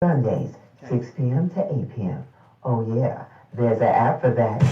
Sundays, 6 p.m. to 8 p.m. Oh yeah, there's an app for that.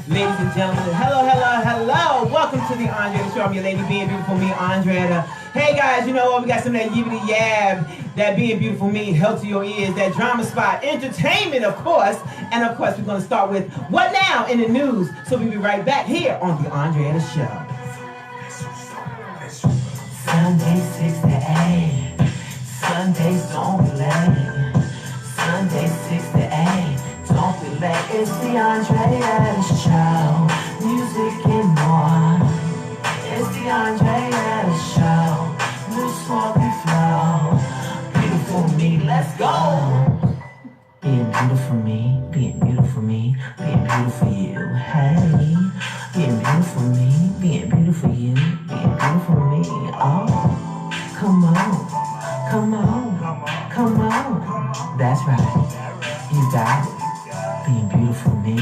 Ladies and gentlemen, hello, hello, hello. Welcome to the Andrétta Show. I'm your lady, being beautiful me, Andrétta. Hey guys, you know what? We got some of that yibbity yab, that being beautiful me, help to your ears, that drama spot, entertainment, of course. And of course, we're going to start with What Now in the News. So we'll be right back here on the Andrétta Show. Sunday 6 to 8. Sundays don't delay. Sunday 6 to 8. Don't be late. It's the Andrétta Show. Music and more. It's the Andrétta Show. New smoky flow. Beautiful me, let's go. Being beautiful me, being beautiful me, being beautiful you. Hey, being beautiful me, being beautiful you, being beautiful me. Oh, come on, come on, come on. That's right, you got it. Being beautiful me,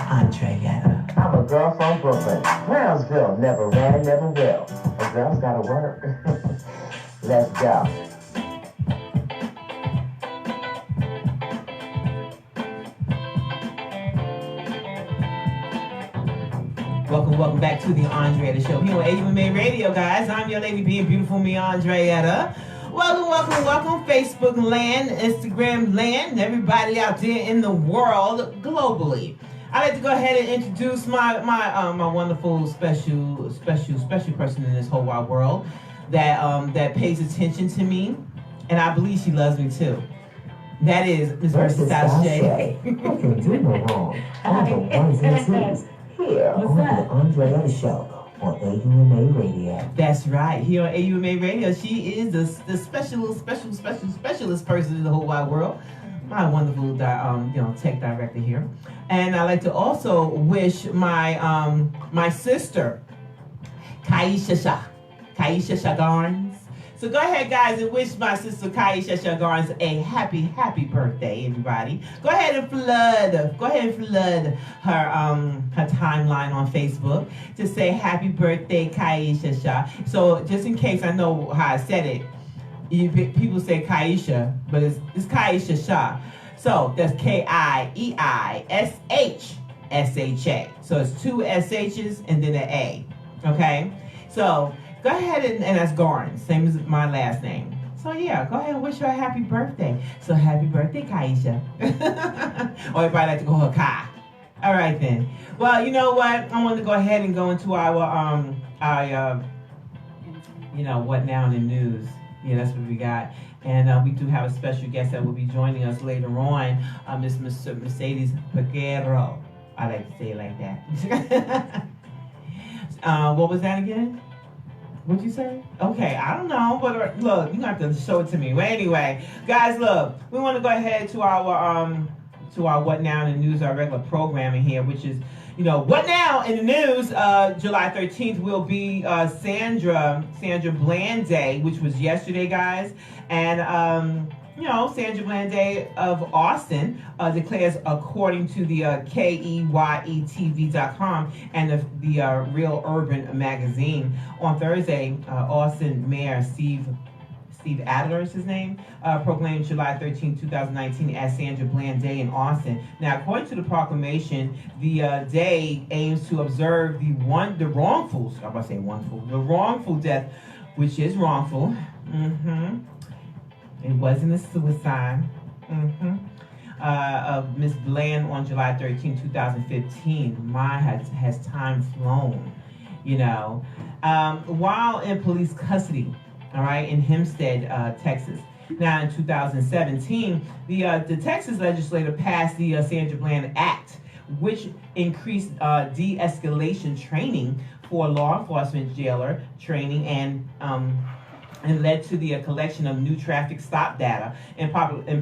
Andrétta. I'm a girl from Brooklyn, Brownsville, never ran, never will. A girl's gotta work. Let's go. Welcome back to the Andrétta Show. Here on AUMA Radio, guys. I'm your lady, being beautiful me, Andrétta. Welcome, Facebook land, Instagram land, everybody out there in the world, globally. I'd like to go ahead and introduce my wonderful special person in this whole wide world that pays attention to me, and I believe she loves me too. That is Miss Versatile Shay. I can do no wrong. All the ones and twos here on the Andrétta Show. On AUMA Radio. That's right. Here on AUMA Radio, she is the specialist person in the whole wide world. My wonderful, tech director here, and I'd like to also wish my sister, Kaisha Shagarns. So go ahead, guys, and wish my sister Kaisha Shagarns a happy birthday, everybody. Go ahead and flood her timeline on Facebook to say happy birthday, Kaisha Shah. So just in case I know how I said it, people say Kaisha, but it's Kaisha Shah. So that's K-I-E-I-S-H-S-H-A. So it's two S-H's and then an A. Okay? So go ahead and that's Garn, same as my last name. So yeah, go ahead and wish her a happy birthday. So happy birthday, Kaisha. Or everybody like to call her Kai. All right then. Well, you know what? I want to go ahead and go into our what now in the news. Yeah, that's what we got. And we do have a special guest that will be joining us later on, Miss Mercedes Peguero. I like to say it like that. What was that again? What'd you say? Okay, I don't know, but look, you have to show it to me. But anyway, guys, look, we want to go ahead to our What Now in the News, our regular programming here, which is, What now in the news? July 13th will be Sandra Bland Day, which was yesterday, guys. And, Sandra Bland Day of Austin declares, according to the KEYETV.com and the Real Urban magazine, on Thursday, Austin Mayor Steve Adler is his name, proclaimed July 13, 2019 as Sandra Bland Day in Austin. Now, according to the proclamation, the day aims to observe the wrongful death, which is wrongful. It wasn't a suicide. Of Miss Bland on July 13, 2015. Has time flown, while in police custody. All right, in Hempstead, Texas. Now, in 2017, the Texas legislature passed the Sandra Bland Act, which increased de-escalation training for law enforcement, jailer training, and led to the collection of new traffic stop data and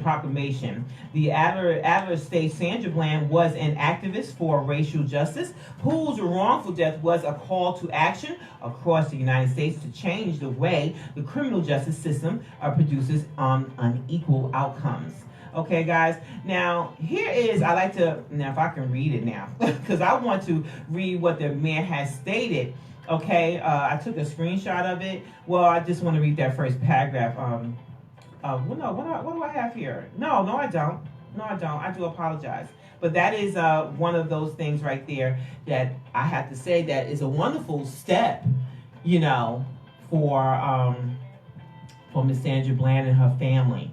proclamation. The Adler states Sandra Bland was an activist for racial justice, whose wrongful death was a call to action across the United States to change the way the criminal justice system produces unequal outcomes. Okay, guys. Now, if I can read it now, because I want to read what the mayor has stated. Okay, I took a screenshot of it. Well, I just want to read that first paragraph. What do I have here? No, I don't. I do apologize. But that is one of those things right there that I have to say that is a wonderful step, for Miss Sandra Bland and her family.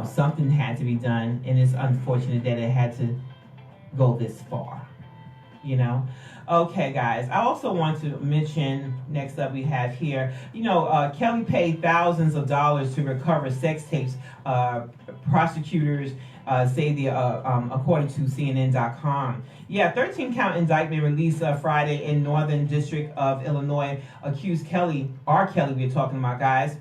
Something had to be done, and it's unfortunate that it had to go this far. Okay, guys. I also want to mention, next up we have here, Kelly paid thousands of dollars to recover sex tapes. Prosecutors say according to CNN.com. 13-count indictment released Friday in Northern District of Illinois accused R. Kelly, we're talking about, guys,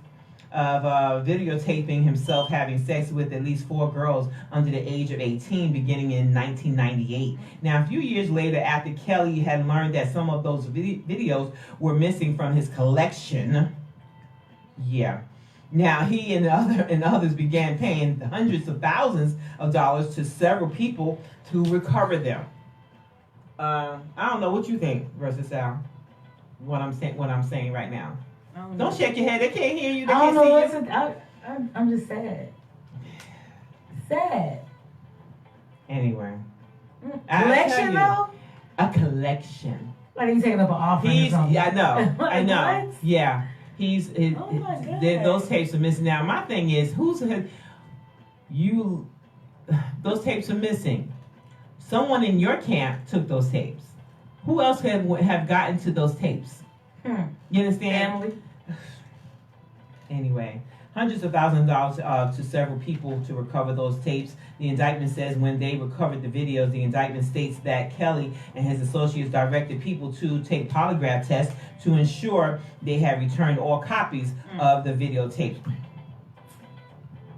of videotaping himself having sex with at least 4 girls under the age of 18 beginning in 1998. Now, a few years later, after Kelly had learned that some of those videos were missing from his collection, now he and others began paying hundreds of thousands of dollars to several people to recover them. I don't know what you think, versus Sal. What I'm saying right now. Don't shake your head. They can't hear you. They can't see you. I'm just sad. Sad. Anyway. Collection, though? A collection. Like he's taking up an offering or something. Yeah, I know. I know. What? Yeah. Oh my God. Those tapes are missing. Now, my thing is, those tapes are missing. Someone in your camp took those tapes. Who else have gotten to those tapes? You understand? Family. Anyway, hundreds of thousands of dollars to several people to recover those tapes. The indictment says when they recovered the videos, the indictment states that Kelly and his associates directed people to take polygraph tests to ensure they had returned all copies of the videotapes.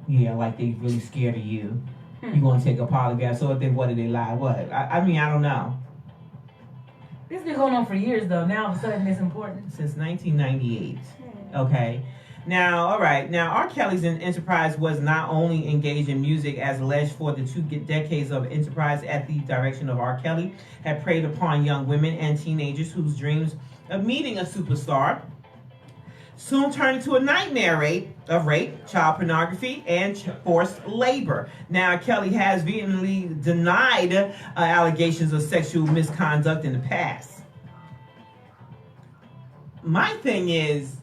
Yeah, like they really scared of you. You going to take a polygraph, so what did they lie? What? I don't know. This has been going on for years, though. Now, all of a sudden, it's important. Since 1998. Okay. Now, all right. Now, R. Kelly's enterprise was not only engaged in music as alleged for the 2 decades of enterprise at the direction of R. Kelly had preyed upon young women and teenagers whose dreams of meeting a superstar soon turned into a nightmare of rape, child pornography, and forced labor. Now, Kelly has vehemently denied allegations of sexual misconduct in the past. My thing is,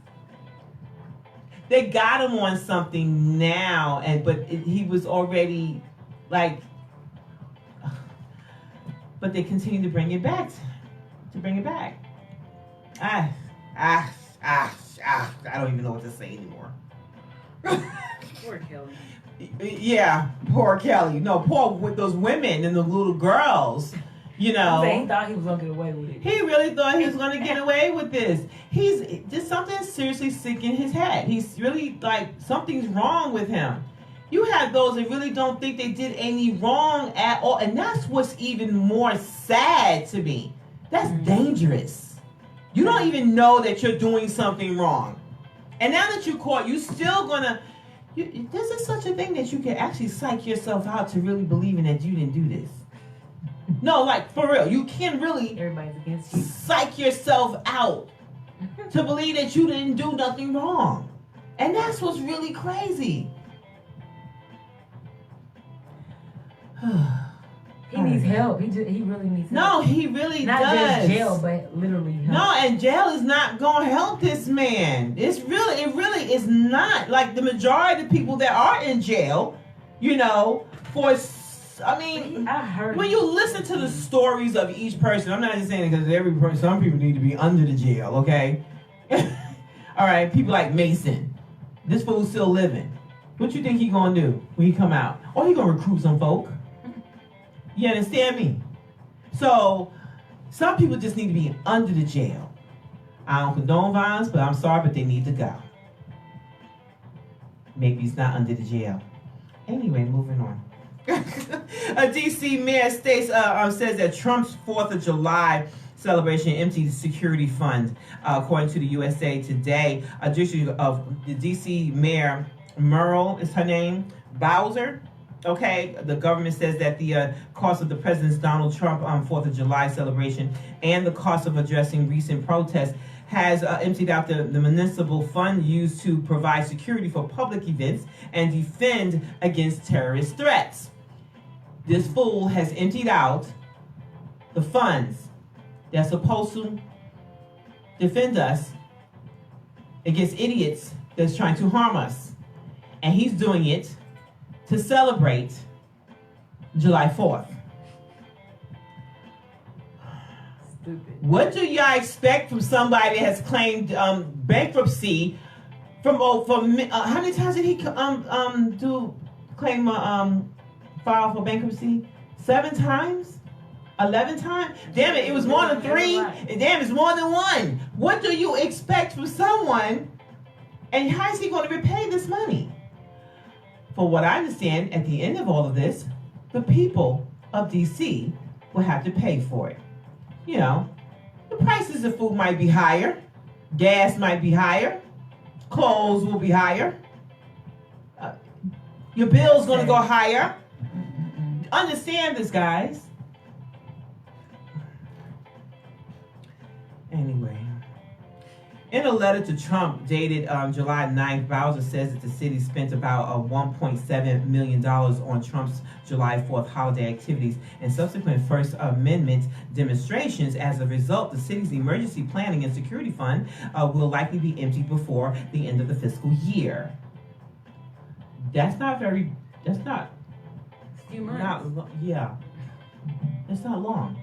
they got him on something now, but he was already but they continue to bring it back. I don't even know what to say anymore. Poor Kelly. Yeah, poor Kelly. No, poor with those women and the little girls. He thought he was going to get away with it. He really thought he was going to get away with this. He's just something seriously sick in his head. He's really something's wrong with him. You have those that really don't think they did any wrong at all. And that's what's even more sad to me. That's dangerous. You don't even know that you're doing something wrong. And now that you're caught, you still gonna, there's such a thing that you can actually psych yourself out to really believing that you didn't do this. No, like for real, you can really Everybody's against you. psych yourself out to believe that you didn't do nothing wrong. And that's what's really crazy. He needs help. He really needs help. No, he really Not does. just jail, but literally help. No, and jail is not gonna help this man. It really is not. Like the majority of the people that are in jail, you know, I heard when you listen to the stories of each person, I'm not just saying it because every person, some people need to be under the jail, okay? All right, people like Mason. This fool's still living. What you think he gonna do when he come out? Or he gonna recruit some folk? You understand me? So, some people just need to be under the jail. I don't condone violence, but I'm sorry, but they need to go. Maybe it's not under the jail. Anyway, moving on. A D.C. mayor says that Trump's 4th of July celebration emptied the security fund. According to the USA Today, a district of the D.C. mayor, Merle is her name, Bowser. Okay, the government says that the cost of the President's Donald Trump 4th of July celebration and the cost of addressing recent protests has emptied out the municipal fund used to provide security for public events and defend against terrorist threats. This fool has emptied out the funds that's supposed to defend us against idiots that's trying to harm us. And he's doing it to celebrate July 4th. Stupid. What do y'all expect from somebody that has claimed bankruptcy from how many times did he file for bankruptcy? 7 times? 11 times? Damn it, it was more than 3. Damn, it's more than 1. What do you expect from someone, and how is he going to repay this money? For what I understand, at the end of all of this, the people of D.C. will have to pay for it. You know, the prices of food might be higher, gas might be higher, clothes will be higher, your bill's going to go higher. Understand this, guys. Anyway. In a letter to Trump dated July 9th, Bowser says that the city spent about $1.7 million on Trump's July 4th holiday activities and subsequent First Amendment demonstrations. As a result, the city's emergency planning and security fund will likely be emptied before the end of the fiscal year. That's not. Few months. Yeah. It's not long.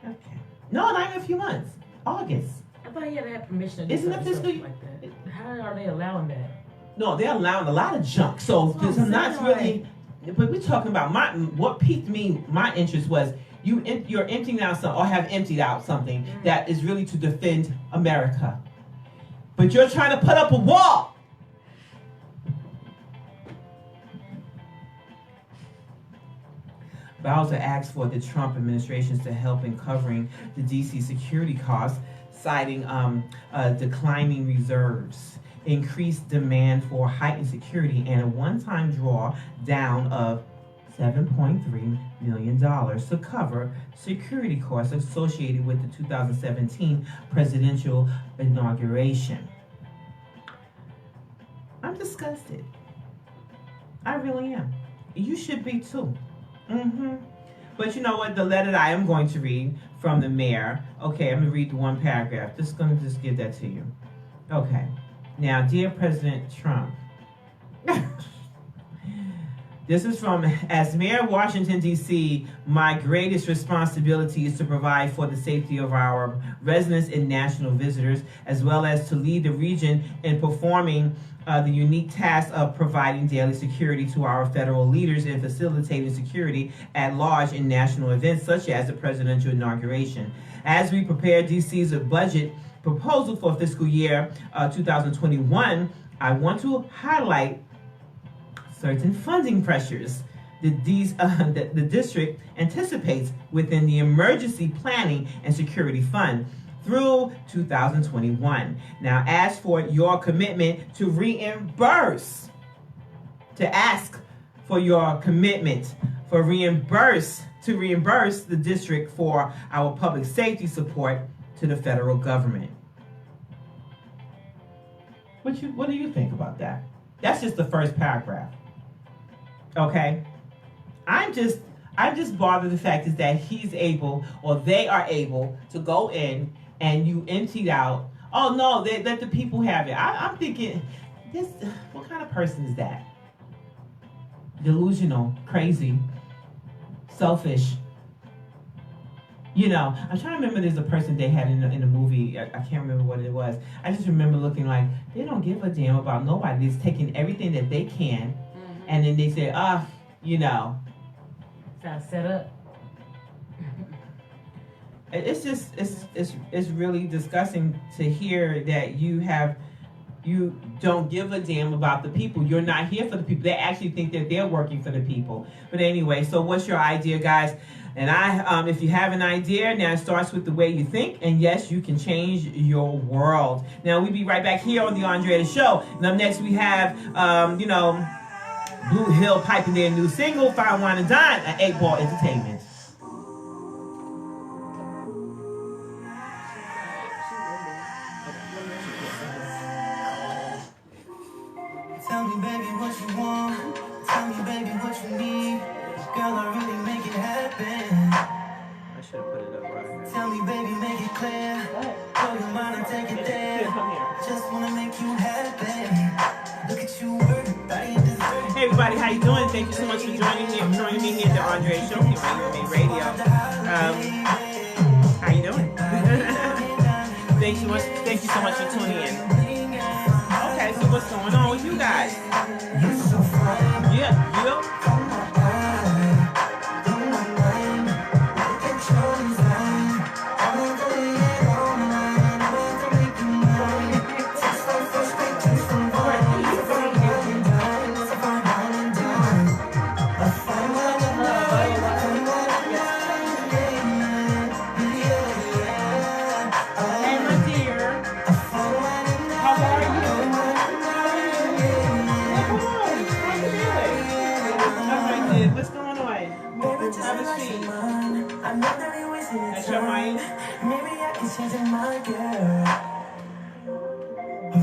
Okay. No, not even a few months. August. I thought he had to have permission to do Isn't it something fiscal like that. How are they allowing that? No, they're allowing a lot of junk. So That's what this I'm is not saying, really. But we're talking about what piqued me. My interest was you're emptying out something or have emptied out something that is really to defend America, but you're trying to put up a wall. Bowser asked for the Trump administration to help in covering the D.C. security costs, citing declining reserves, increased demand for heightened security, and a one-time draw down of $7.3 million to cover security costs associated with the 2017 presidential inauguration. I'm disgusted. I really am. You should be too. But you know what? The letter that I am going to read from the mayor. Okay, I'm going to read the one paragraph. Just going to give that to you. Okay. Now, dear President Trump, this is from, as mayor of Washington, D.C., my greatest responsibility is to provide for the safety of our residents and national visitors, as well as to lead the region in performing the unique task of providing daily security to our federal leaders and facilitating security at large in national events such as the presidential inauguration. As we prepare D.C.'s budget proposal for fiscal year 2021, I want to highlight certain funding pressures that the district anticipates within the Emergency Planning and Security Fund through 2021. Now, as for your commitment to reimburse, to ask for your commitment for reimburse the district for our public safety support to the federal government. What do you think about that? That's just the first paragraph. Okay? I'm just bothered the fact is that he's able, or they are able, to go in and you emptied out. Oh no, they let the people have it. I'm thinking, what kind of person is that? Delusional, crazy, selfish. You know, I'm trying to remember. There's a person they had in the movie. I can't remember what it was. I just remember looking like they don't give a damn about nobody. They're just taking everything that they can, and then they say, you know. Sounds set up. It's just it's really disgusting to hear that you don't give a damn about the people. You're not here for the people. They actually think that they're working for the people. But anyway, so what's your idea, guys? And if you have an idea, now it starts with the way you think, and yes, you can change your world. Now we'll be right back here on the Andrétta Show. And up next we have Blue Hill piping their new single, Fine Wine and Dine, at 8 Ball Entertainment. Tell me, baby, what you want. Tell me, baby, what you need. Girl, I really make it happen. I should have put it up right here. Tell me, baby, make it clear. Blow your mind and take it there. Just wanna make you happy. Look at you work, body and dessert. Hey everybody, how you doing? Thank you so much for joining me here at the Andrétta Show here on AUMA Radio. How you doing? Thank you so much for tuning in. Okay, so what's going on with you guys? Yeah.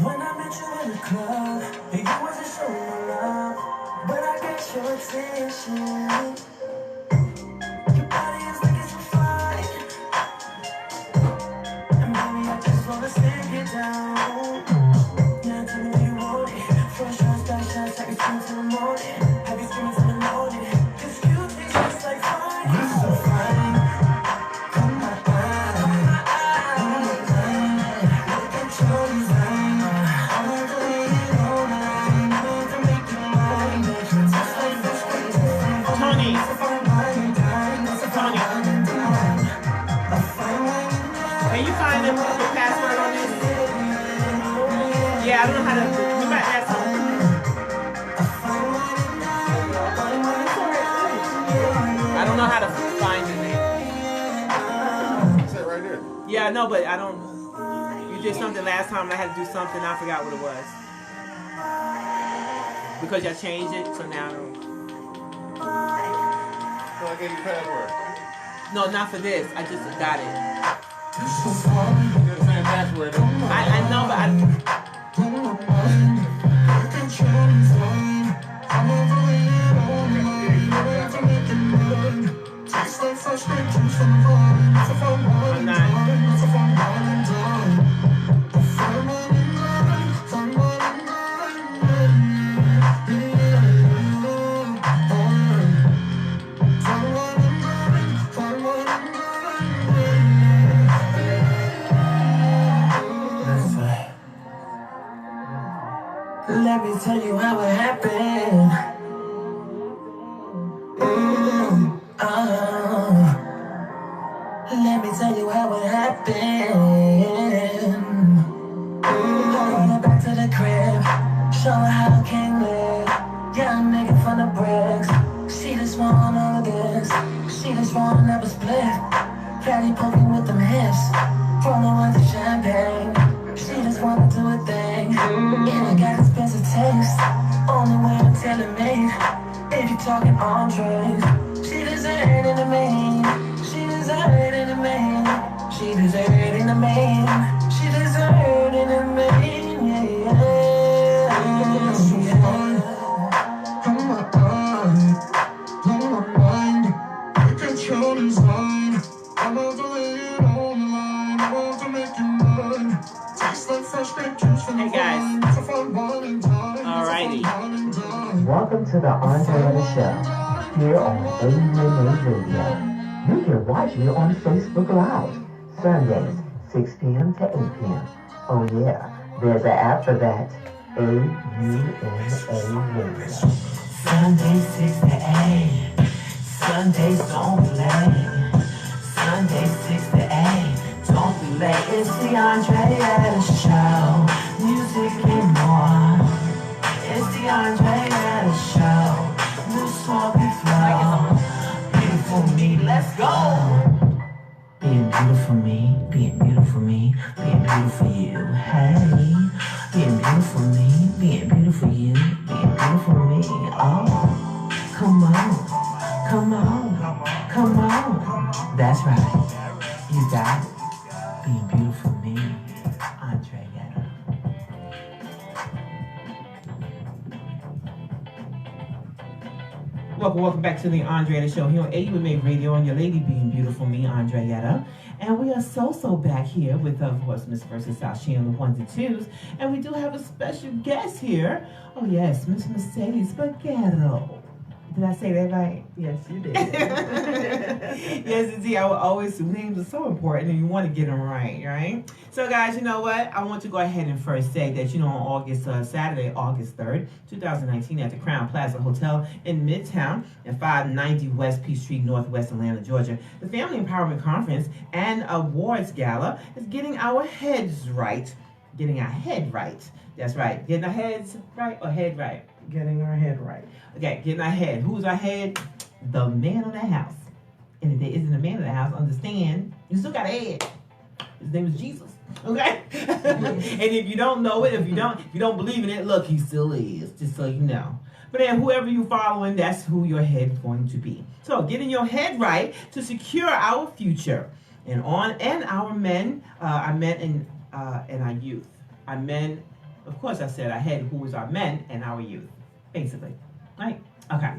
When I met you in the club, you wasn't showing no love, but I got your attention. Your body is looking so fine, and baby, I just wanna stick it down. Now tell me what you want it. First shots, back shots, I can scream till the morning. Have you screaming till the morning? 'Cause you taste just like fine. You're so fine. Come my eye. Look at your design. Can you find the password on this? Yeah, I don't know how to. You might ask I don't know how to find the name. It's it right there. Yeah, no, but I don't. You did something last time and I had to do something. I forgot what it was. Because y'all changed it, so now I don't. So I gave you password. No, not for this. I just got it. You have the same password. I know, but I'm not. Let me tell you how it happened. Let me tell you how it happened. Bring her back to the crib, show her how I can live. Yeah, nigga. She just wanna never split. Caddy poking with them hips. Rolling with the champagne. She just wanna do a thing. Yeah, I got expensive taste. Only way I'm tailor-made. If you're talking entrees, she deserve it in the main. She deserve it in the main. She deserve it in the main. She deserve it in the main. Yeah, yeah. So fine. Come on, my mind. You can show design. I love to lay it on the line. I love to make you mine. Tastes like fresh grape juice from the vine. It's a fun bonding time. Alrighty. Welcome to the Andrétta Show, here on AUMA Radio. You can watch me on Facebook Live, Sundays, 6 p.m. to 8 p.m. Oh yeah, there's an app for that, AUMA Radio. Sunday 6 to 8. Sundays don't play. Sunday 6 to 8. Don't be late. It's the Andrétta Show. Music and more. It's the Andrétta Show. New smoky flow. Beautiful me. Let's go. Being beautiful me. Being beautiful me. Being beautiful you. Hey. Being beautiful me. Being beautiful you. Being beautiful me. Oh. Come on. Come on. Come on. That's right. You got it. Being beautiful me. Andrétta. Welcome back to the Andrétta Show here on AUMA Radio on your lady being beautiful, me, Andrétta. And we are so back here with, of course, Miss Versus South, she on the ones and twos. And we do have a special guest here. Oh, yes, Miss Mercedes Peguero. Did I say that right? Yes, you did. Yes, indeed. I will always, names are so important and you want to get them right? So, guys, you know what? I want to go ahead and first say that, on Saturday, August 3rd, 2019, at the Crown Plaza Hotel in Midtown at 590 West P Street, Northwest Atlanta, Georgia, the Family Empowerment Conference and Awards Gala is getting our heads right. Getting our head right. That's right. Getting our heads right or head right? Getting our head right. Okay, getting our head. Who's our head? The man of the house. And if there isn't a man of the house, understand, you still got a head. His name is Jesus. Okay? And if you don't know it, if you don't believe in it, look, he still is, just so you know. But then whoever you following, that's who your head's going to be. So getting your head right to secure our future. And our men, our men and our youth. Our men, of course I said our head, who is our men and our youth. Basically. Right? Okay.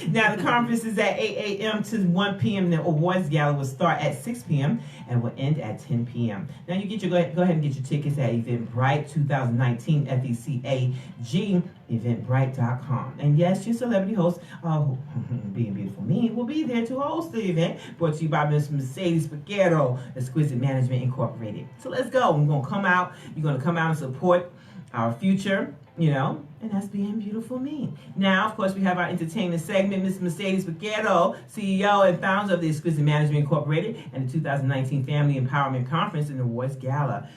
Now the conference is at 8 a.m. to 1 p.m. The awards gala will start at 6 p.m. and will end at 10 p.m. Now you go ahead and get your tickets at Eventbrite 2019 FECAG Eventbrite.com. And yes, your celebrity host, being beautiful me, will be there to host the event. Brought to you by Miss Mercedes Peguero, Exquisite Management Incorporated. So let's go. We're gonna come out. You're gonna come out and support our future. And that's being beautiful me. Now, of course, we have our entertainment segment, Miss Mercedes Peguero, CEO and founder of the Exquisite Management Incorporated and the 2019 Family Empowerment Conference and Awards Gala.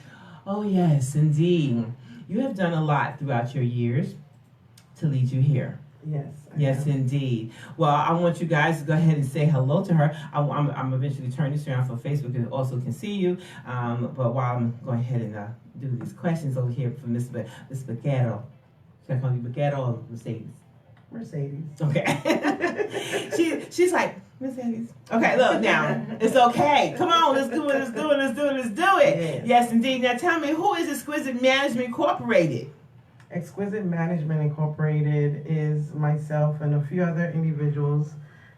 Oh, yes, indeed. You have done a lot throughout your years to lead you here. Yes. Yes, indeed. Well, I want you guys to go ahead and say hello to her. I'm eventually turn this around for Facebook and also can see you. But while I'm going ahead and do these questions over here for Miss Peguero. Should I call you Peguero or Mercedes? Mercedes. Okay. She's like, Mercedes. Okay, look now. It's okay. Come on, let's do it. Yes. Yes, indeed. Now tell me, who is Exquisite Management Incorporated? Exquisite Management Incorporated is myself and a few other individuals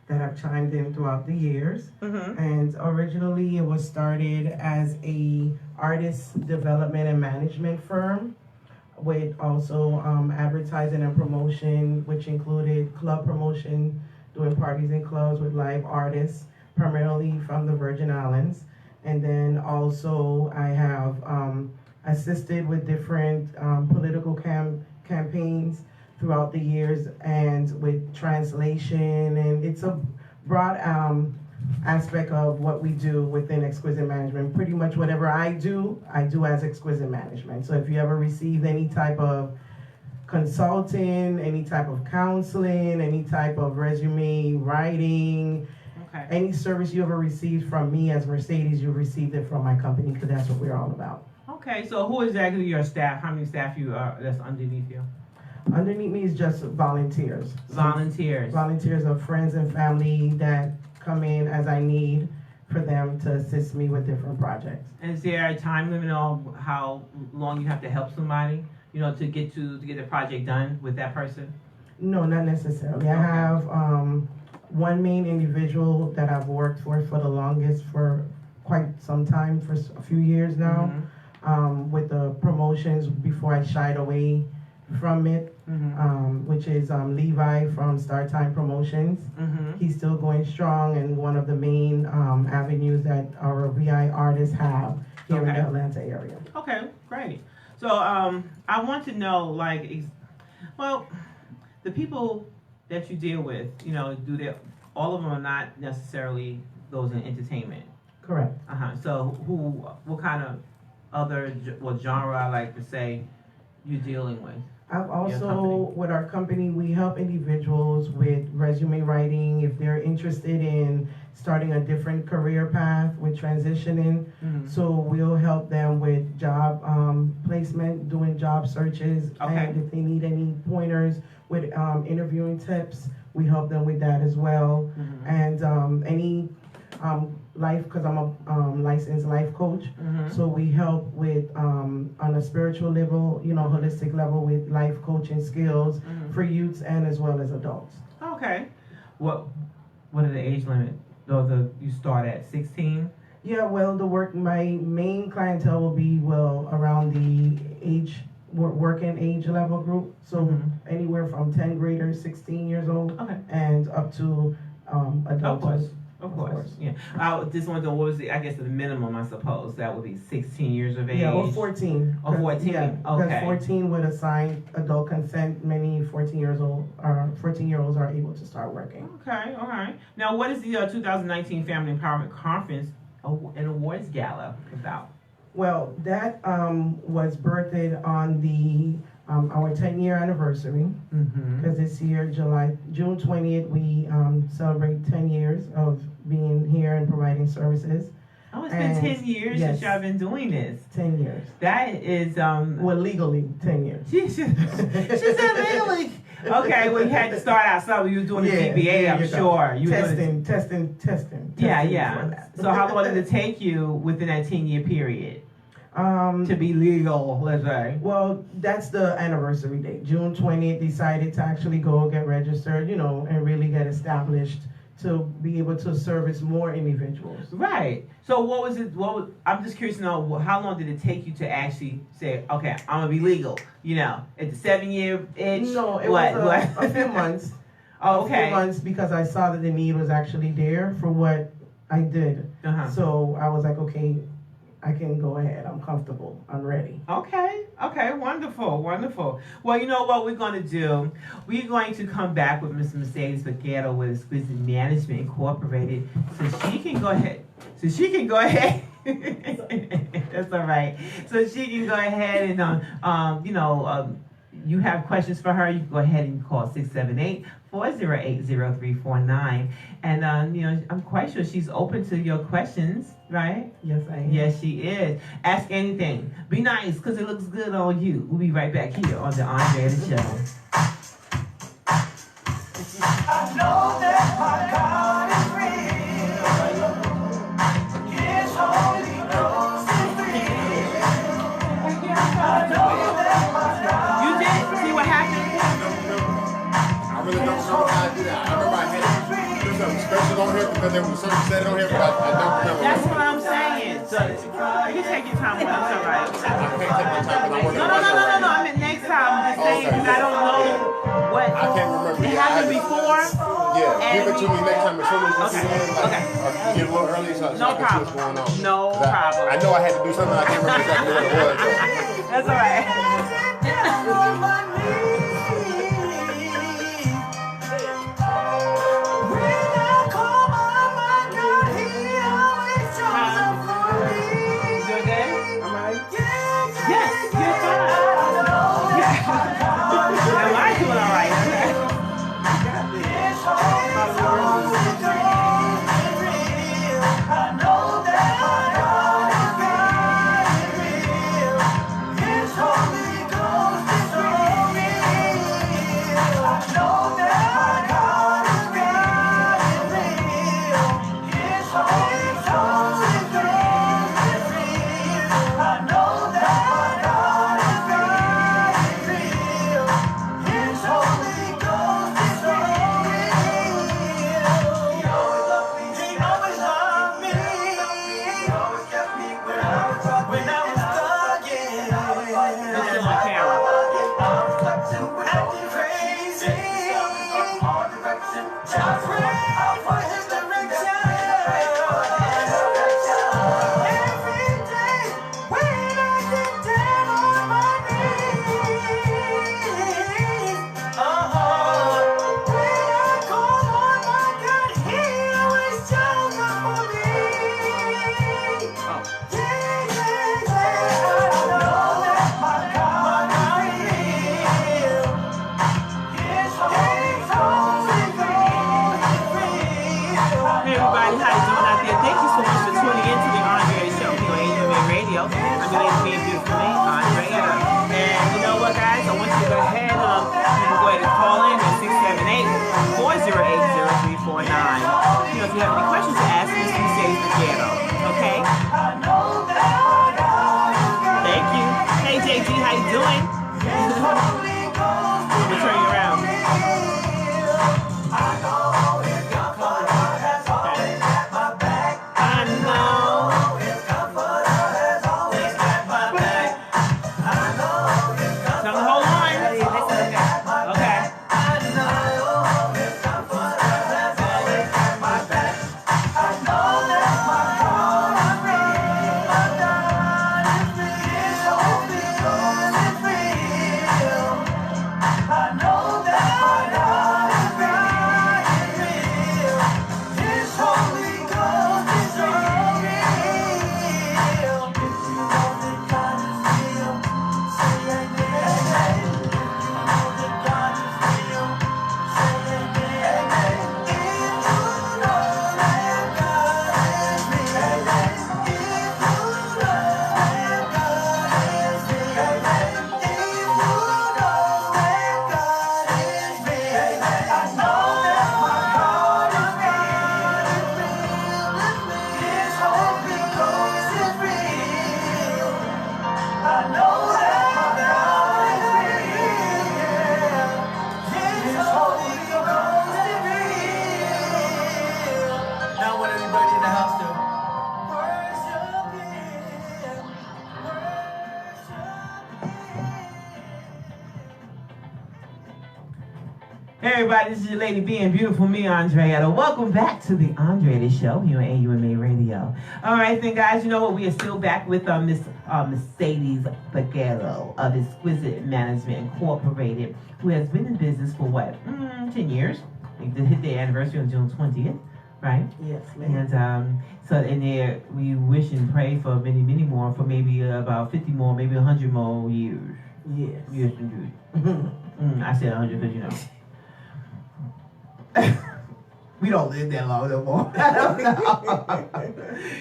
that have chimed in throughout the years. Mm-hmm. And originally it was started as a artist development and management firm with also advertising and promotion, which included club promotion, doing parties in clubs with live artists, primarily from the Virgin Islands. And then also I have assisted with different political campaigns throughout the years and with translation, and it's a broad aspect of what we do within Exquisite Management. Pretty much whatever I do as Exquisite Management. So if you ever received any type of consulting, any type of counseling, any type of resume writing, Okay. Any service you ever received from me as Mercedes, you received it from my company because that's what we're all about. Okay, so who exactly your staff? How many staff you are that's underneath you? Underneath me is just volunteers. Volunteers. Volunteers of friends and family that come in as I need for them to assist me with different projects. And is there a time limit on how long you have to help somebody? You know, to get the project done with that person? No, not necessarily. I Okay. have one main individual that I've worked for the longest for quite some time, for a few years now. With the promotions before I shied away from it, which is Levi from Star Time Promotions. He's still going strong and one of the main avenues that our VI artists have here in the Atlanta area. Okay, great. So I want to know, like, well, the people that you deal with, you know, all of them are not necessarily those in entertainment. Correct. So what kind of other, genre, I like to say, you're dealing with? I've also, company. with our company, we help individuals with resume writing if they're interested in starting a different career path with transitioning. So we'll help them with job placement, doing job searches, and if they need any pointers with interviewing tips, we help them with that as well. And any life, because I'm a licensed life coach, so we help with on a spiritual level, you know, holistic level with life coaching skills for youths and as well as adults. Okay. What are the age limit? You start at 16? Yeah, well, my main clientele will be around the working age level group, so anywhere from 10th graders, 16 years old, and up to adults. Of course, yeah. I just want to know, what was the minimum, I suppose, that would be 16 years of age? Yeah, or 14. Or 14, yeah, because okay. 14 would assign adult consent. Many 14-year-olds are able to start working. Okay, all right. Now, what is the 2019 Family Empowerment Conference and Awards Gala about? Well, that was birthed on our 10-year anniversary, because this year, June 20th, we celebrate 10 years of being here and providing services. Oh, it's been 10 years since y'all been doing this. 10 years. That is well, legally 10 years. She said legally. Okay, well, you had to start out something. You were doing the CBA, I'm sure. You testing. Yeah. So how long did it take you within that 10-year period? To be legal, let's say. Well, that's the anniversary date. June 20th, decided to actually go get registered, you know, and really get established to be able to service more individuals. Right. So I'm just curious to know, how long did it take you to actually say, okay, I'm going to be legal, you know, at the 7-year itch? No, it was a few months. Oh, okay. A few months, because I saw that the need was actually there for what I did. So I was like, okay, I can go ahead. I'm comfortable. I'm ready. Okay. Wonderful. Well, you know what we're going to do? We're going to come back with Miss Mercedes Peguero with Exquisite Management Incorporated, so she can go ahead. That's all right. So she can go ahead and you have questions for her, you can go ahead and call 678-408-0349. And I'm quite sure she's open to your questions, right? Yes, I am. Yes, she is. Ask anything. Be nice, because it looks good on you. We'll be right back here on the Andrétta Show. I know that my God is real. His Holy Ghost is real. I know that my God. You did? See what happened? I really don't know how to do that. I remember I had to do something special on here because there was something said on here, but I don't remember. That's what I'm saying. So you take your time with it. It's all right. I can't take my time because I want to No. I mean, next time I'm just saying, because I don't know what I can't remember. it happened before. Yeah, give it to me next time as soon as you Okay. get in. Get a little early so I can see what's going on. No problem. I know I had to do something. I can't remember exactly what it was. Though. That's all right. on camera. If you have any questions to ask Mr. Peguero, okay? Thank you. Hey JG, how you doing? I'm gonna turn you around. Hey everybody, this is your lady being beautiful, me, Andrétta. Welcome back to the Andrétta Show here on AUMA Radio. All right, then, guys, you know what? We are still back with Miss Mercedes Peguero of Exquisite Management Incorporated, who has been in business for what? 10 years. They hit their anniversary on June 20th, right? Yes, ma'am. And so in there, we wish and pray for many, many more, for maybe about 50 more, maybe 100 more years. Yes. Yes, indeed. I said 100 because, you know. We don't live that long no more.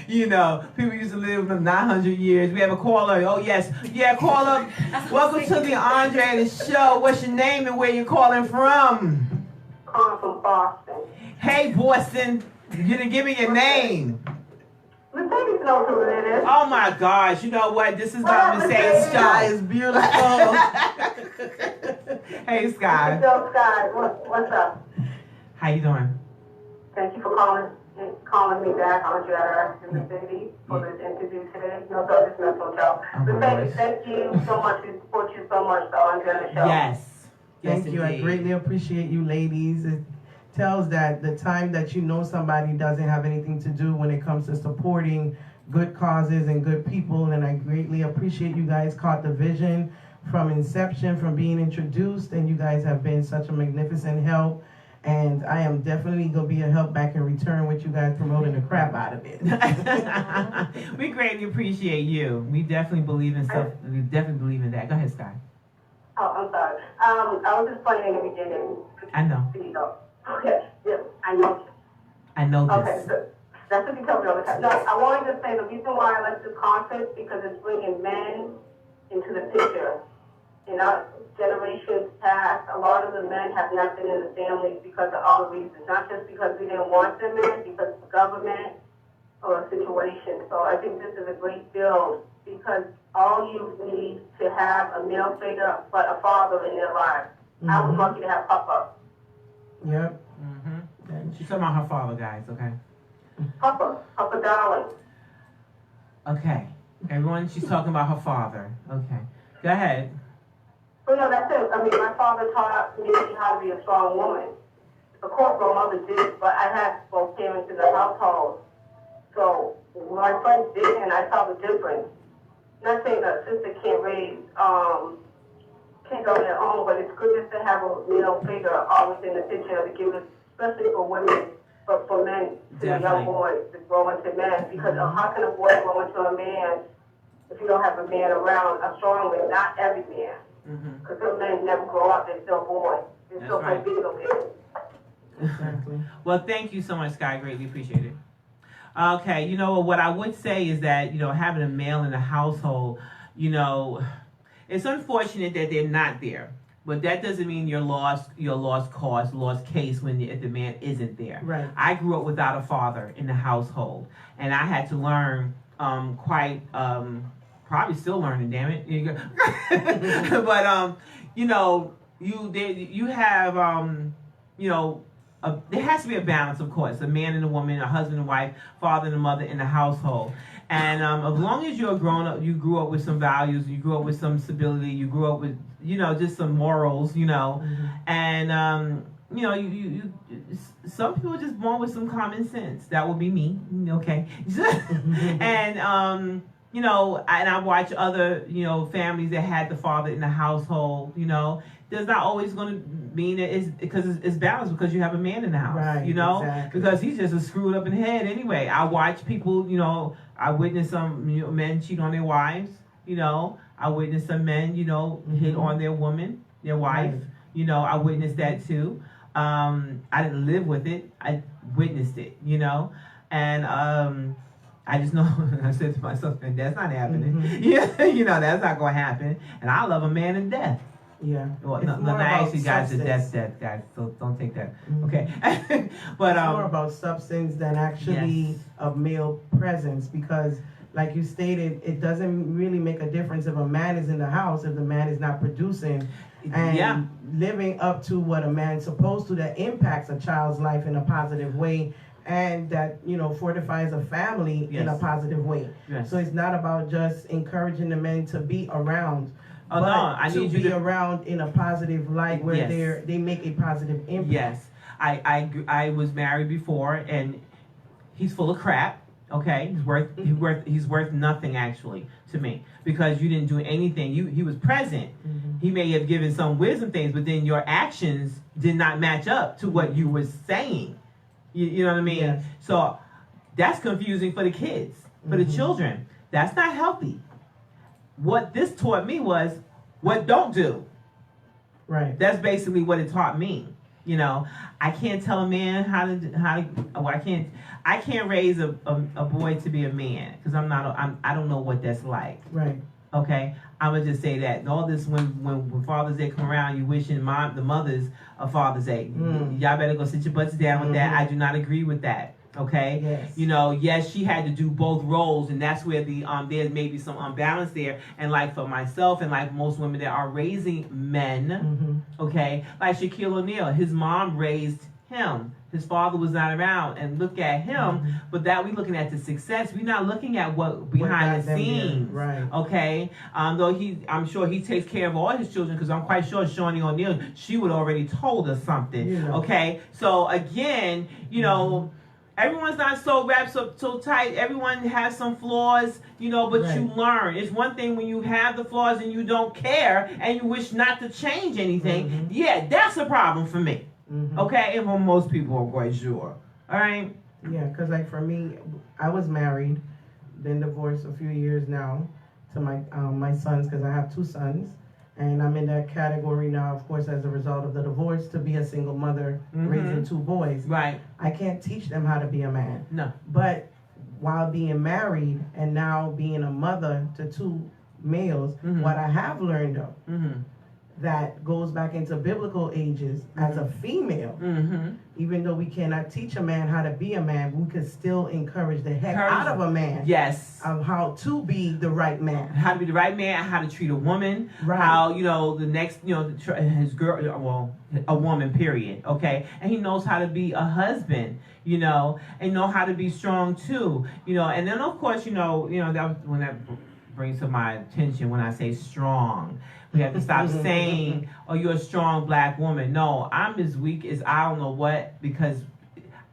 You know, people used to live for 900 years. We have a caller. Oh, yes. Yeah, caller. Welcome to the Andrétta Show. What's your name and where you calling from? Calling from Boston. Hey, Boston. You didn't give me your name. Mercedes knows who it is. Oh, my gosh. You know what? This is the Mercedes Sky Show. is beautiful. Hey, Sky. Yo, Sky, what's up? How you doing? Thank you for calling me back, Andrétta and Mercedes, for this interview today. No, so this mess with y'all. Mercedes, thank you so much. We support you so much, the Andrétta Show. Yes. Thank you. Indeed. I greatly appreciate you, ladies. It tells that the time that you know somebody doesn't have anything to do when it comes to supporting good causes and good people, and I greatly appreciate you guys caught the vision from inception, from being introduced, and you guys have been such a magnificent help. And I am definitely going to be a help back in return with you guys promoting the crap out of it. We greatly appreciate you. We definitely believe in stuff. We definitely believe in that. Go ahead, Sky. Oh, I'm sorry. I was just playing in the beginning. I know. Okay, yeah, I know. I know this. Okay, so that's what you tell me all the time. No, I wanted to say the reason why I like this conference because it's bringing men into the picture. In our generations past, a lot of the men have not been in the families because of other reasons, not just because we didn't want them in, because of the government or a situation. So I think this is a great build because all you need to have a male figure but a father in their lives. I was lucky to have Papa. Yep. She's talking about her father, guys, okay? Papa darling. Okay. Everyone, she's talking about her father. Okay. Go ahead. So no, that's it. I mean, my father taught me how to be a strong woman. Of course, my mother did, but I had both parents in the household. So when my friends didn't, I saw the difference. Not saying that a sister can't raise kids on their own, but it's good just to have a male figure always in the picture to give us, especially for women, but for men, to the young boys to grow into men. Because how can a boy grow into a man if you don't have a man around, a strong man? Not every man. Because some men never grow up, they're still boys. They're still right. video games. Exactly. Well, thank you so much, Sky. Greatly appreciate it. Okay, you know what I would say is that, you know, having a male in the household, you know, it's unfortunate that they're not there, but that doesn't mean you're lost case if the man isn't there. Right. I grew up without a father in the household, and I had to learn probably still learning, damn it. But you know, you have you know. There has to be a balance, of course. A man and a woman, a husband and wife, father and a mother in the household. And as long as you're grown up, you grew up with some values, you grew up with some stability, you grew up with, you know, just some morals, you know. And, you know, you some people are just born with some common sense. That would be me, okay? And, you know, and I watch other, you know, families that had the father in the household, you know. There's not always going to mean it's because it's balanced because you have a man in the house, right, you know, exactly. because he's just a screwed up in the head anyway. I watch people, you know, I witnessed some men cheat on their wives, you know, I witnessed some men, you know, hit on their woman, their wife, Right. you know, I witnessed that too. I didn't live with it, I witnessed it, you know, and I just know, I said to myself, that's not happening. Yeah, you know, that's not going to happen. And I love a man to death. Yeah. Well, It's no, more not about actually, guys, the substance. death, guys. So don't take that. Okay, but It's more about substance than actually Yes. a male presence, because, like you stated, it doesn't really make a difference if a man is in the house if the man is not producing and Yeah. living up to what a man's supposed to, that impacts a child's life in a positive way, and that, you know, fortifies a family in a Yes. positive way. Yes. So it's not about just encouraging the men to be around. Oh, but no, I to need you be to- around in a positive light where Yes. they make a positive impact. Yes, I was married before, and he's full of crap. Okay, he's worth nothing actually to me, because you didn't do anything. He was present. He may have given some wisdom things, but then your actions did not match up to what you were saying. You know what I mean? Yes. So that's confusing for the kids, for the children. That's not healthy. What this taught me was what don't do. Right. That's basically what it taught me. You know, I can't tell a man how to. Oh, I can't raise a boy to be a man, because I don't know what that's like. Right. Okay, I would just say that. And all this when Father's Day come around, you wishing the mothers of Father's Day. Y'all better go sit your butts down with that. I do not agree with that. Okay, Yes. you know, yes, she had to do both roles, and that's where the there's maybe some unbalance there. And like for myself, and like most women that are raising men, okay, like Shaquille O'Neal, his mom raised him. His father was not around, and look at him. But that we looking at the success. We're not looking at what behind the got them there. scenes, Right. okay? Though I'm sure he takes care of all his children, because I'm quite sure Shawnee O'Neal, she would already told us something, You know. okay? So again, you know. Everyone's not so wrapped up so tight. Everyone has some flaws, you know, but you Right. learn. It's one thing when you have the flaws and you don't care and you wish not to change anything. Yeah, that's a problem for me. Okay, and for most people, I'm quite sure. All right. Yeah, because like for me, I was married, been divorced a few years now to my sons, because I have 2 sons. And I'm in that category now, of course, as a result of the divorce, to be a single mother raising 2 boys. Right. I can't teach them how to be a man. No. But while being married and now being a mother to 2 males, what I have learned though, that goes back into biblical ages as a female, even though we cannot teach a man how to be a man, we could still encourage the heck out of a man. Yes. Of how to be the right man. How to be the right man, how to treat a woman, Right. how, you know, the next, you know, his girl, well, a woman, period, okay? And he knows how to be a husband, you know, and know how to be strong too, you know. And then, of course, you know, that was when that brings to my attention when I say strong. We have to stop saying, "Oh, you're a strong black woman." No, I'm as weak as I don't know what, because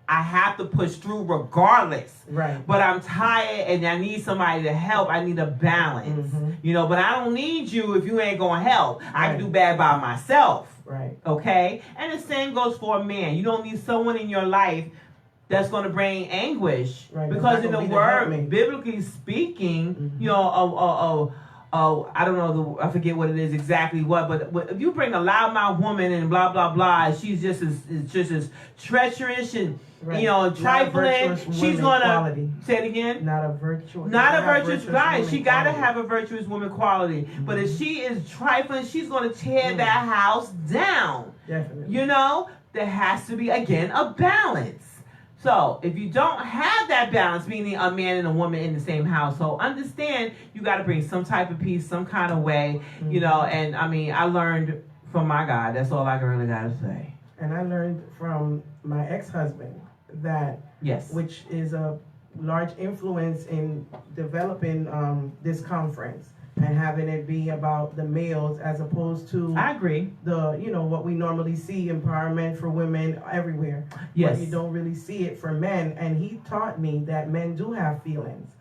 I have to push through regardless. Right. But I'm tired and I need somebody to help. I need a balance. You know, but I don't need you if you ain't going to help. I can do bad by myself. Right. Okay? And the same goes for a man. You don't need someone in your life that's going to bring anguish. Right. Because in the word, biblically speaking, you know, I don't know, I forget what it is exactly but if you bring a loudmouth woman and blah, blah, blah, and she's just as treacherous and, you know, trifling, she's going to, say it again? Not a virtuous right. She got to have a virtuous woman quality. But if she is trifling, she's going to tear that house down. Definitely. You know, there has to be, again, a balance. So, if you don't have that balance, meaning a man and a woman in the same household, understand you got to bring some type of peace, some kind of way, you know. And I mean, I learned from my God. That's all I really got to say. And I learned from my ex-husband that, which is a large influence in developing this conference and having it be about the males as opposed to I agree. The, you know, what we normally see, empowerment for women everywhere. Yes. But you don't really see it for men. And he taught me that men do have feelings.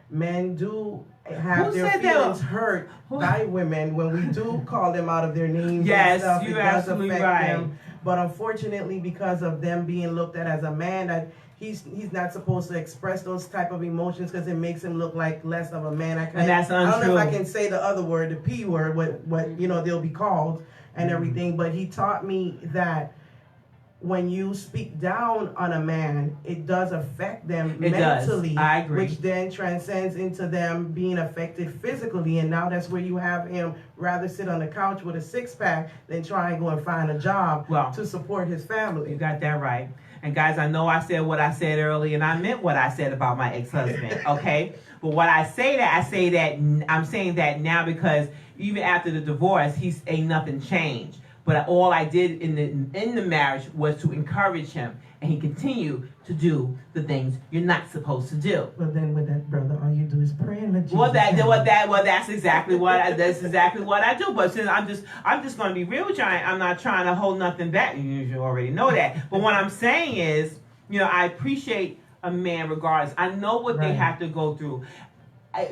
Men do have their feelings hurt by women when we do call them out of their names. Yes, and stuff. you're absolutely right. Them. But unfortunately, because of them being looked at as a man, that he's not supposed to express those type of emotions because it makes him look like less of a man. And that's untrue. I don't know if I can say the other word, the P word, what you know they'll be called and everything. But he taught me that when you speak down on a man, it does affect them mentally. I agree. Which then transcends into them being affected physically. And now that's where you have him rather sit on the couch with a six-pack than try and go and find a job to support his family. You got that right. And guys, I know I said what I said earlier, and I meant what I said about my ex-husband, okay? But when I say that, I'm saying that now because even after the divorce, ain't nothing changed. But all I did in the marriage was to encourage him, and he continued to do the things you're not supposed to do. Well, then with that, brother, all you do is pray and let Jesus. That's exactly what I do. But since I'm just going to be real with you. I'm not trying to hold nothing back. You already know that. But what I'm saying is, you know, I appreciate a man regardless. I know what they have to go through.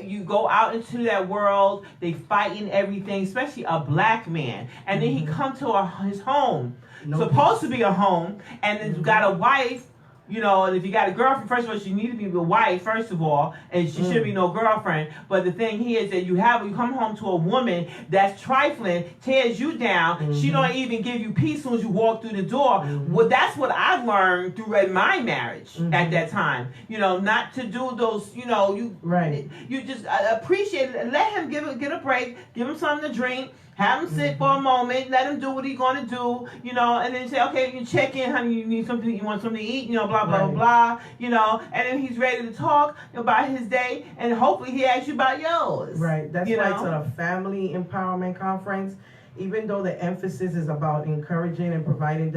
You go out into that world, they fighting everything, especially a black man, and then he come to his home, supposed to be a home, and then got a wife, you know, and if you got a girlfriend, first of all, she need to be the wife, first of all, and she should be no girlfriend. But the thing here is that you come home to a woman that's trifling, tears you down. She don't even give you peace as soon as you walk through the door. Well, that's what I've learned through my marriage at that time. You know, not to do those, you know, you just appreciate it. Let him get a break, give him something to drink. Have him sit for a moment, let him do what he's going to do, you know, and then say, okay, you check in, honey, you need something, you want something to eat, you know, blah, blah, blah, you know, and then he's ready to talk about his day, and hopefully he asks you about yours. Right, that's why it's a family empowerment conference. Even though the emphasis is about encouraging and providing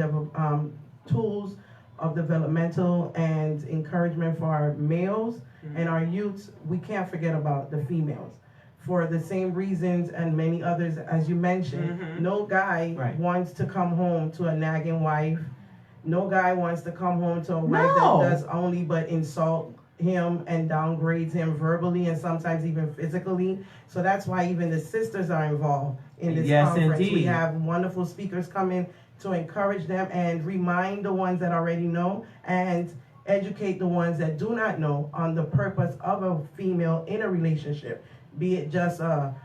tools of developmental and encouragement for our males and our youths, we can't forget about the females. For the same reasons and many others, as you mentioned, no guy wants to come home to a nagging wife. No guy wants to come home to a wife that does only but insult him and downgrades him verbally and sometimes even physically. So that's why even the sisters are involved in this conference. Indeed. We have wonderful speakers coming to encourage them and remind the ones that already know and educate the ones that do not know on the purpose of a female in a relationship. Be it just a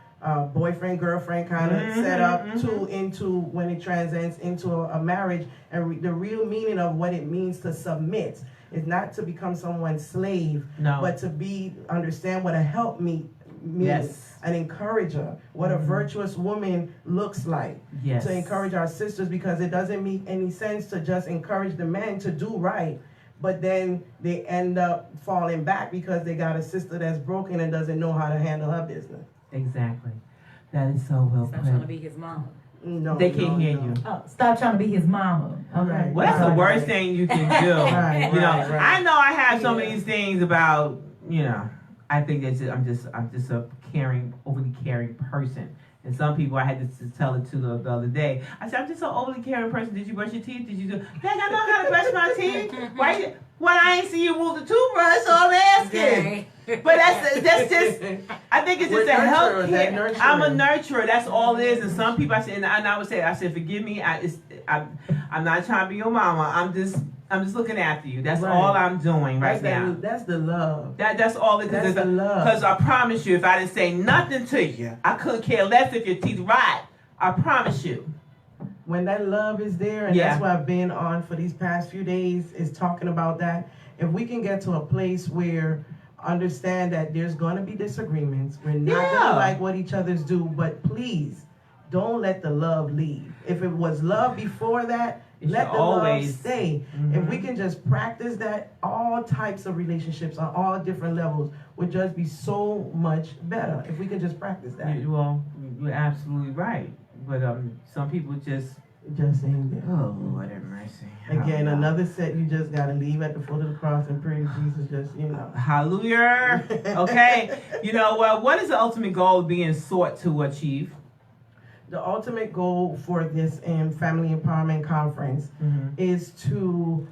boyfriend, girlfriend kind of setup into when it transcends into a marriage. And the real meaning of what it means to submit is not to become someone's slave, but to understand what a helpmeet means, an encourager, what a virtuous woman looks like. To encourage our sisters, because it doesn't make any sense to just encourage the men to do right, but then they end up falling back because they got a sister that's broken and doesn't know how to handle her business. Exactly. That is so well put. Stop trying to be his mama. No, they can't hear you. Oh, stop trying to be his mama. Okay. Well, that's the worst thing you can do. I know I have some of these things about, you know, I think that's I'm just a overly caring person. And some people, I had to tell it to the other day. I said, I'm just an overly caring person. Did you brush your teeth? Did you do? Heck, I know how to brush my teeth. Why? When I ain't see you move the toothbrush, so I'm asking. But that's just. I think it's just a health care. I'm a nurturer. That's all it is. And some people, I said, and I would say, forgive me. I'm not trying to be your mama. I'm just looking after you. That's all I'm doing right now. That's the love. That's all it is. That's the love. Because I promise you, if I didn't say nothing to you, I couldn't care less if your teeth right. I promise you. When that love is there, and that's what I've been on for these past few days, is talking about that. If we can get to a place where understand that there's going to be disagreements, we're not going to like what each other's do, but please don't let the love leave. If it was love before that, let the love stay. If we can just practice that, all types of relationships on all different levels would just be so much better if we can just practice that. Well, you're absolutely right. But some people just ain't there. Oh, Lord have mercy. Again, another set you just got to leave at the foot of the cross and pray to Jesus, just, Hallelujah. Okay. Well, what is the ultimate goal being sought to achieve? The ultimate goal for this Family Empowerment Conference is to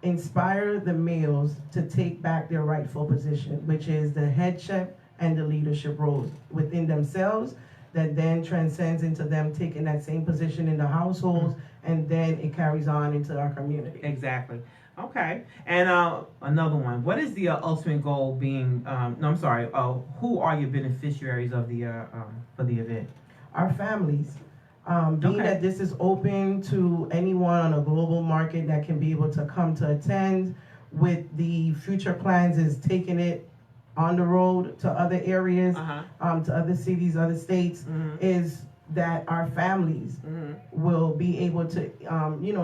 inspire the males to take back their rightful position, which is the headship and the leadership roles within themselves, that then transcends into them taking that same position in the households, and then it carries on into our community. Exactly. Okay. And another one. What is the ultimate goal being? Who are your beneficiaries of the for the event? Our families. Being that this is open to anyone on a global market that can be able to come to attend, with the future plans is taking it on the road to other areas, to other cities, other states, is that our families will be able to,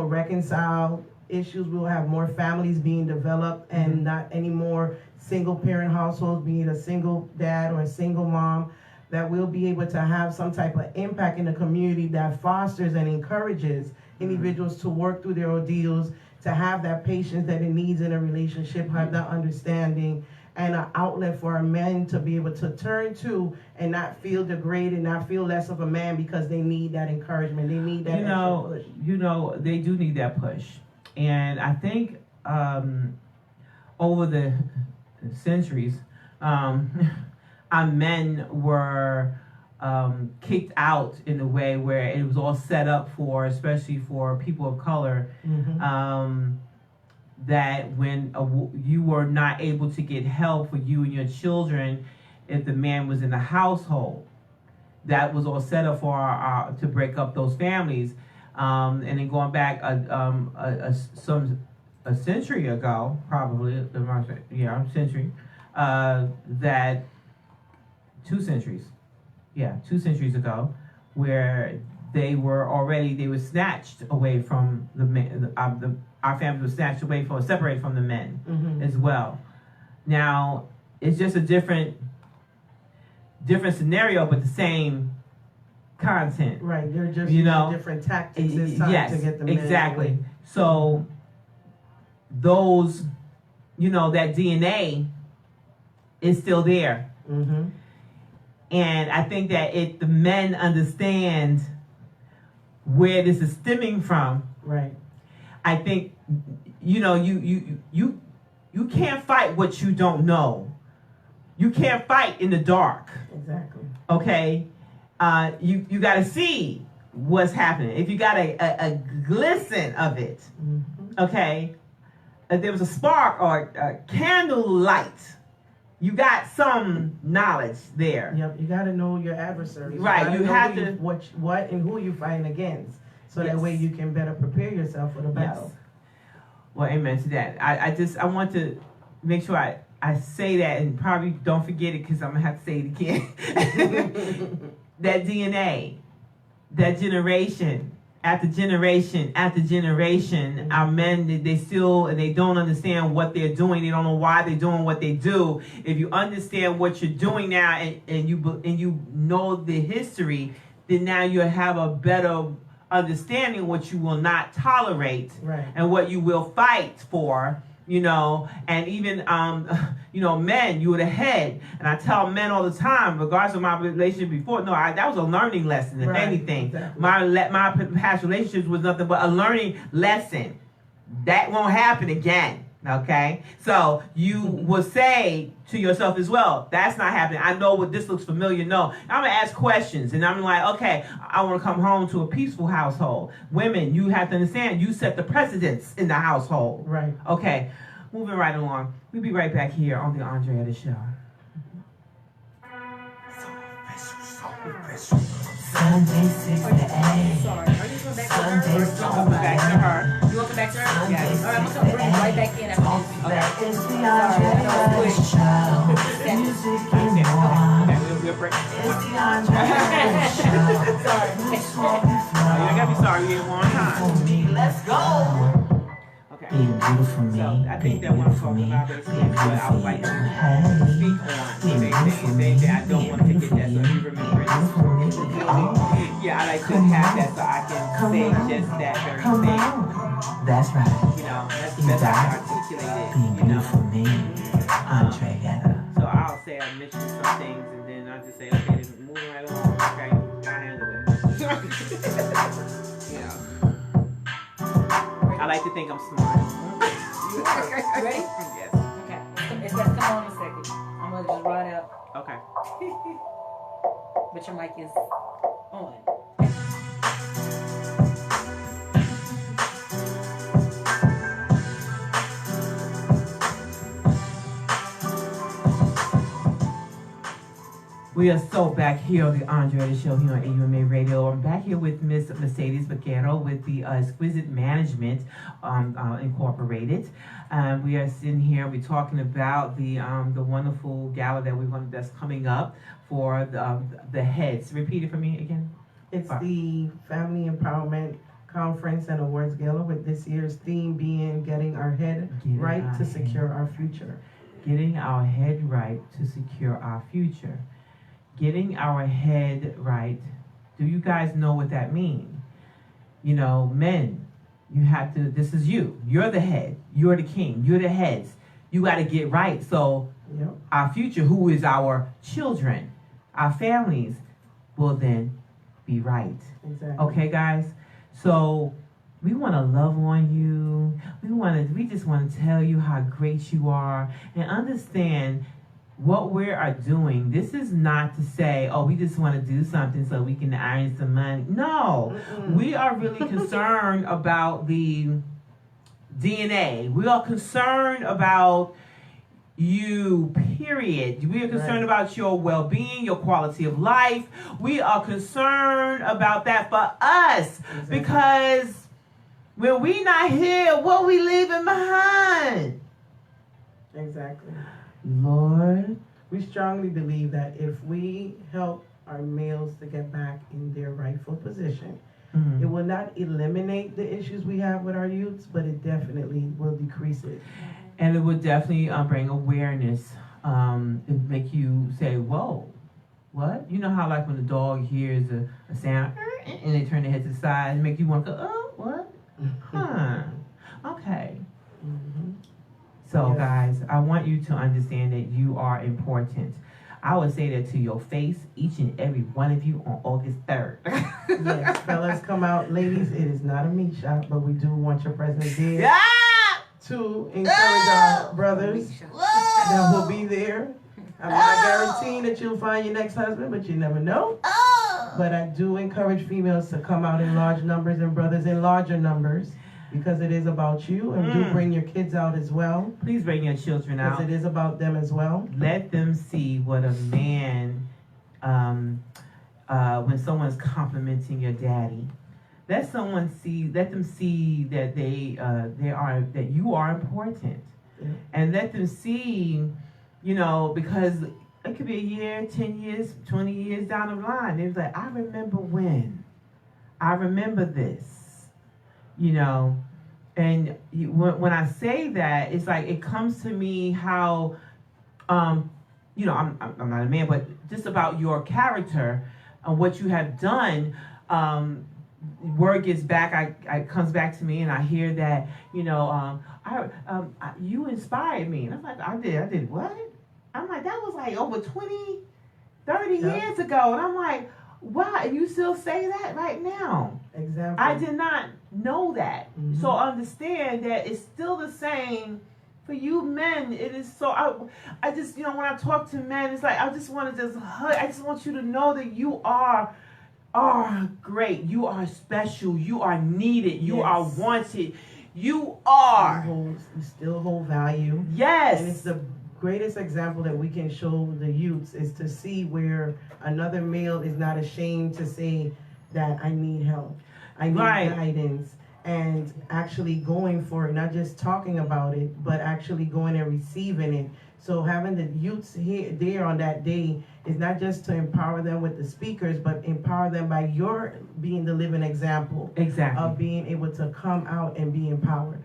reconcile issues. We'll have more families being developed and not any more single parent households, being a single dad or a single mom, that we'll be able to have some type of impact in the community that fosters and encourages individuals to work through their ordeals, to have that patience that it needs in a relationship, have that understanding, and an outlet for our men to be able to turn to and not feel degraded, not feel less of a man because they need that encouragement. They need that extra push. They do need that push. And I think over the centuries, our men were kicked out in a way where it was all set up for, especially for people of color, that when you were not able to get help for you and your children if the man was in the household, that was all set up for to break up those families. And then going back a century ago, probably, century, that 2 centuries, 2 centuries ago, where they were snatched away from the men. Our family was snatched away separated from the men as well. Now it's just a different scenario, but the same content. Right, they're just different tactics this time to get the men away. So those, that DNA is still there. And I think that the men understand where this is stemming from. Right. I think, you can't fight what you don't know. You can't fight in the dark. Exactly. Okay? You got to see what's happening. If you got a glisten of it, okay? If there was a spark or a candle light, you got some knowledge there. Yep, you got to know your adversaries. Right, you have to what and who you're fighting against, so that way you can better prepare yourself for the battle. Yes. Well, amen to that. I want to make sure I say that, and probably don't forget it because I'm gonna have to say it again. That DNA, that generation after generation after generation, our men, they still, and they don't understand what they're doing. They don't know why they're doing what they do. If you understand what you're doing now, and you know the history, then now you have a better understanding what you will not tolerate, right, and what you will fight for. you know, and even, you know, men, you were the head. And I tell men all the time, regardless of my relationship before, no, that was a learning lesson, if anything. Exactly. My past relationships was nothing but a learning lesson. That won't happen again. Okay, so you will say to yourself as well, that's not happening. I know what this looks familiar. No, I'm gonna ask questions, and I'm like, okay, I want to come home to a peaceful household. Women, you have to understand, you set the precedence in the household. Right. Okay, moving right along. We'll be right back here on the Andrétta Show. Sunday 6 to 8. Sorry. Are you going back to her? Sundays Come don't back to her. You want to come back to her? Yes. All right, I'm going to bring you right back in after Don't this. be back. It's the Andrétta Show. Music and more. Okay, we'll break. It's the Andrétta Show. Sorry. This won't be You ain't gotta be sorry. You ain't one time. for me. Let's go. Okay. Being beautiful me, So I being think that what I'm beautiful talking me, about basically being is what I beautiful would like you. to Hey, speak on. They I don't want to forget that, so you remember it. Yeah, I like to have that so I can say just that very Come thing. on. That's right. You know, that's the best I can articulate it. Being You know. beautiful me, Andrétta. So I'll say I mention some things and then I'll just say, okay, then moving right along. Okay, I handle it. You know. I like to think I'm smart. You ready? Yes. Okay. It's going to come on in a second. I'm going to just ride out. Okay. But your mic is on. We are so back here on the Andrétta Show here on AUMA Radio. I'm back here with Miss Mercedes Peguero with the Exquisite Management Incorporated. We are sitting here. We're talking about the wonderful gala that's coming up for the heads. Repeat it for me again. It's the Family Empowerment Conference and Awards Gala, with this year's theme being getting our head right to secure our future. Getting our head right to secure our future. Getting our head right. Do you guys know what that means? You know, men, you have to, this is you. You're the head. You're the king. You're the heads. You got to get right. So Yep. our future, who is our children, our families, will then be right. Exactly. Okay, guys? So we want to love on you. We just want to tell you how great you are and understand what we are doing. This is not to say, oh, we just want to do something so we can earn some money. No, we are really concerned about the DNA. We are concerned about you, period. We are concerned about your well-being, your quality of life. We are concerned about that for us because when we not here, what we leaving behind? Exactly. Lord, We strongly believe that if we help our males to get back in their rightful position, it will not eliminate the issues we have with our youths, but it definitely will decrease it. and it would definitely bring awareness. It make you say, whoa, what? You know how like when the dog hears a sound and they turn their head to the side and make you want to go, oh, what? Huh. Okay. So Yes. guys, I want you to understand that you are important. I would say that to your face, each and every one of you on August 3rd. Yes, fellas, come out. Ladies, it is not a meat shop, but we do want your presence there Yeah! to encourage our brothers that will be there. I'm not guaranteeing that you'll find your next husband, but you never know. But I do encourage females to come out in large numbers and brothers in larger numbers, because it is about you, and do bring your kids out as well, Please bring your children because out. it is about them as well. Let them see what a man, when someone's complimenting your daddy, let them see that that you are important. Yeah. And let them see, because it could be a year, 10 years, 20 years down the line. It was like, I remember when. I remember this. And when I say that, it's like it comes to me how, I'm not a man, but just about your character and what you have done. word gets back, I comes back to me, and I hear that, you inspired me. And I'm like, I did what? I'm like, that was like over 20, 30 years ago. And I'm like, wow, you still say that right now? Exactly. I did not know that. Mm-hmm. So understand that it's still the same for you men. It is so, I just, when I talk to men, it's like, I just want to just hug. I just want you to know that you are great. You are special. You are needed. You are wanted. You are. You still hold value. Yes. And it's the greatest example that we can show the youths is to see where another male is not ashamed to say that I need help. I need guidance. And actually going for it, not just talking about it, but actually going and receiving it. So having the youths there on that day is not just to empower them with the speakers, but empower them by your being the living example of being able to come out and be empowered.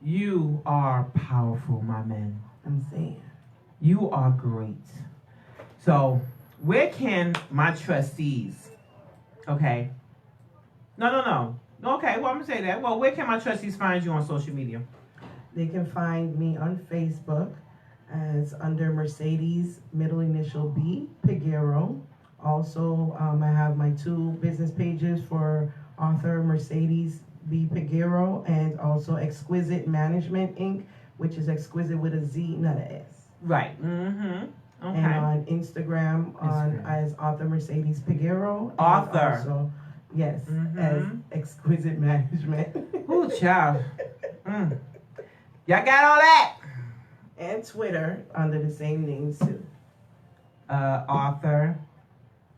You are powerful, my man. I'm saying. You are great. So where can my trustees, okay? No. Okay, well, I'm going to say that. Well, where can my trustees find you on social media? They can find me on Facebook as under Mercedes, middle initial B, Peguero. Also, I have my 2 business pages for author Mercedes B. Peguero and also Exquisite Management Inc., which is exquisite with a Z, not an S. Right. Mm-hmm. Okay. And on Instagram as author Mercedes Peguero. Author. Also, yes, as Exquisite Management. Ooh, child. Y'all got all that? And Twitter under the same names too. Author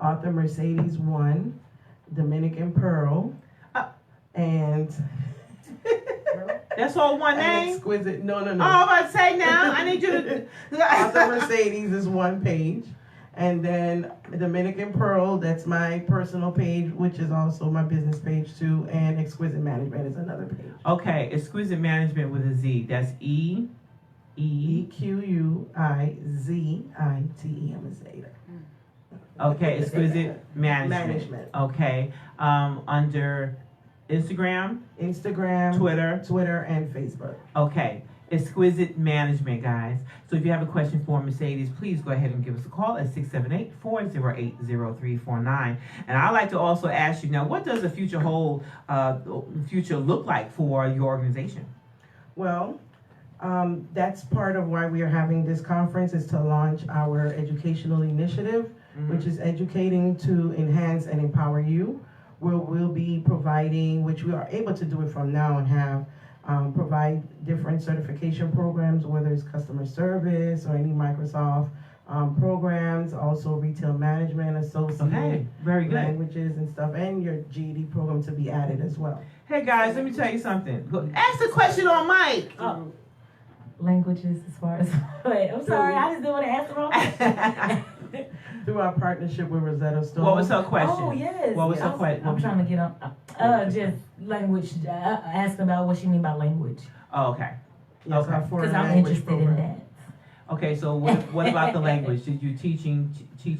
Mercedes 1, Dominican Pearl, and that's all one name? Exquisite. No. Oh, I'm about to say now. I need you to. Author Mercedes is one page. And then Dominican Pearl, that's my personal page, which is also my business page too. And Exquisite Management is another page. Okay, Exquisite Management with a Z. That's EQUIZITE. I'm a Zeta. Okay, Exquisite Management. Okay, under Instagram, Twitter, and Facebook. Okay, Exquisite Management, guys. So if you have a question for Mercedes, please go ahead and give us a call at 678-408-0349. And I'd like to also ask you now, what does the future look like for your organization? Well, that's part of why we are having this conference, is to launch our educational initiative, which is educating to enhance and empower you. We'll be providing, which we are able to do it from now and have, provide different certification programs, whether it's customer service or any Microsoft programs, also retail management, associate, very good, languages and stuff, and your GED program to be added as well. Hey guys, let me tell you something. Ask the question on mic. Languages as far as wait, I'm sorry, I just didn't want to ask the wrong question. Through our partnership with Rosetta Stone. What was her question? Oh, yes. What was her question? I'm trying to get on. Just language. Ask about what she mean by language. Oh, okay. Yes, okay. Because I'm interested in that. Okay, so what about the language? Did you teaching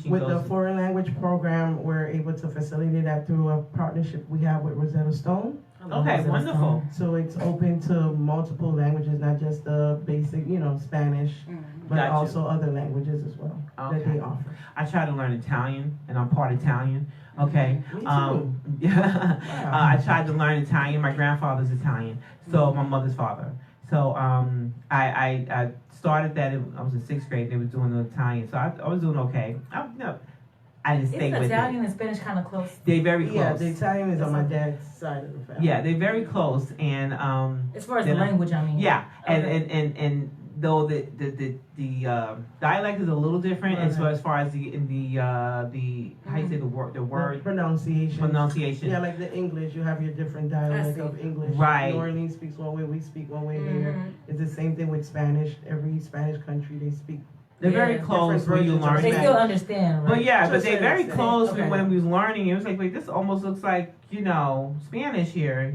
with those? The foreign language program, we're able to facilitate that through a partnership we have with Rosetta Stone. Okay, wonderful. So it's open to multiple languages, not just the basic, Spanish, but also other languages as well that they offer. I try to learn Italian, and I'm part Italian. Okay. Me too. Wow. I tried to learn Italian. My grandfather's Italian, so my mother's father. So I started that. I was in 6th grade. They were doing the Italian, so I was doing okay. I didn't stay with it. Italian and Spanish kind of close? They're very close. Yeah, the Italian is on my dad's side of the family. Yeah, they're very close, and as far as the language, I mean. Yeah, okay. and though the dialect is a little different as far as the how you say the word pronunciation. Yeah, like the English, you have your different dialect of English. Right. New Orleans speaks one way, we speak one way here. It's the same thing with Spanish. Every Spanish country they speak. They're very close when you learn. They still understand, right? But they're very close when we was learning. It was like, wait, this almost looks like, Spanish here,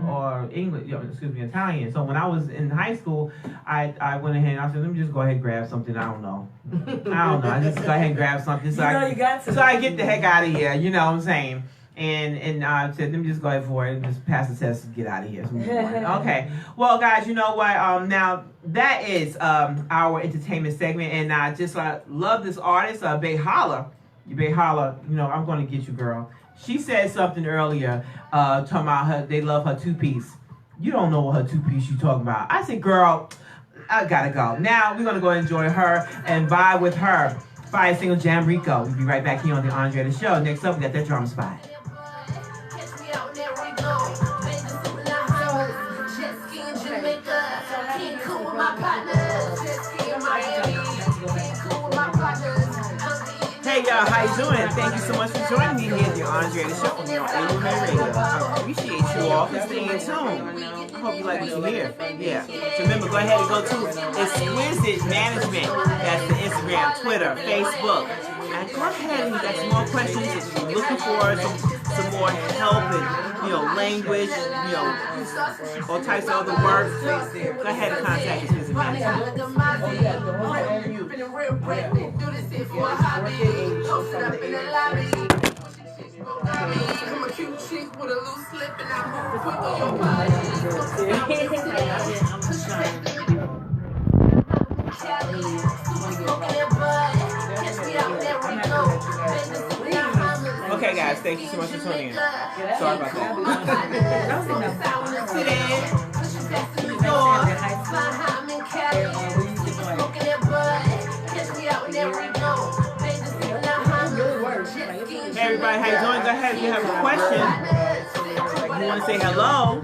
or English, Italian. So when I was in high school, I went ahead and I said, let me just go ahead and grab something. I don't know. I just go ahead and grab something. So I get the heck out of here, you know what I'm saying? And said, let me just go ahead for it and just pass the test and get out of here. Okay. Well, guys, you know what? Now that is our entertainment segment, and I just love this artist, Holla. You Holla. You know, I'm going to get you, girl. She said something earlier, talking about they love her two-piece. You don't know what her two-piece you talking about. I said, girl, I gotta go. Now we're gonna go enjoy her and vibe with her. Fire single Jam Rico. We'll be right back here on the Andrétta Show. Next up, we got that drama spot. Hey y'all, how you doing? Thank you so much for joining me here at the Andrétta Show on Auma Radio. I appreciate you all for staying tuned. I hope you like what you hear. Yeah. So remember, go ahead and go to Exquisite Management. That's the Instagram, Twitter, Facebook. And go ahead and you got some more questions if you're looking for some more help and language, all types of other work. Go ahead and contact Exquisite Management. I'm a cute chick with a loose slip and I'm quick on your Okay, guys, thank you so much for tuning in. Sorry about that. Hey everybody, how you doing? Go ahead if you have a question. You want to say hello.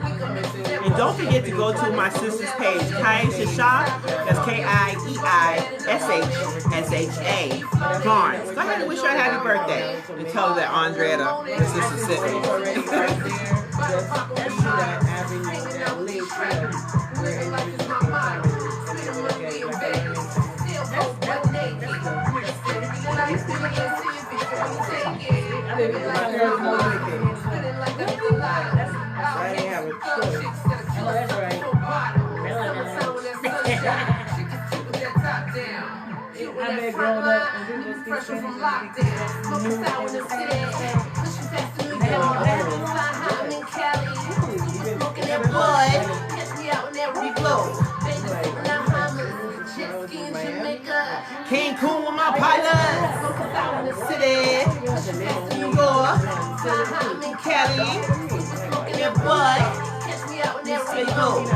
And don't forget to go to my sister's page, Kieisha. That's Kieshsha Barnes. Go ahead and wish her a happy birthday. And tell her that Andrétta, her sister, sent me. King Coon with my partners. City, New York, Cali, your boy. How you doing?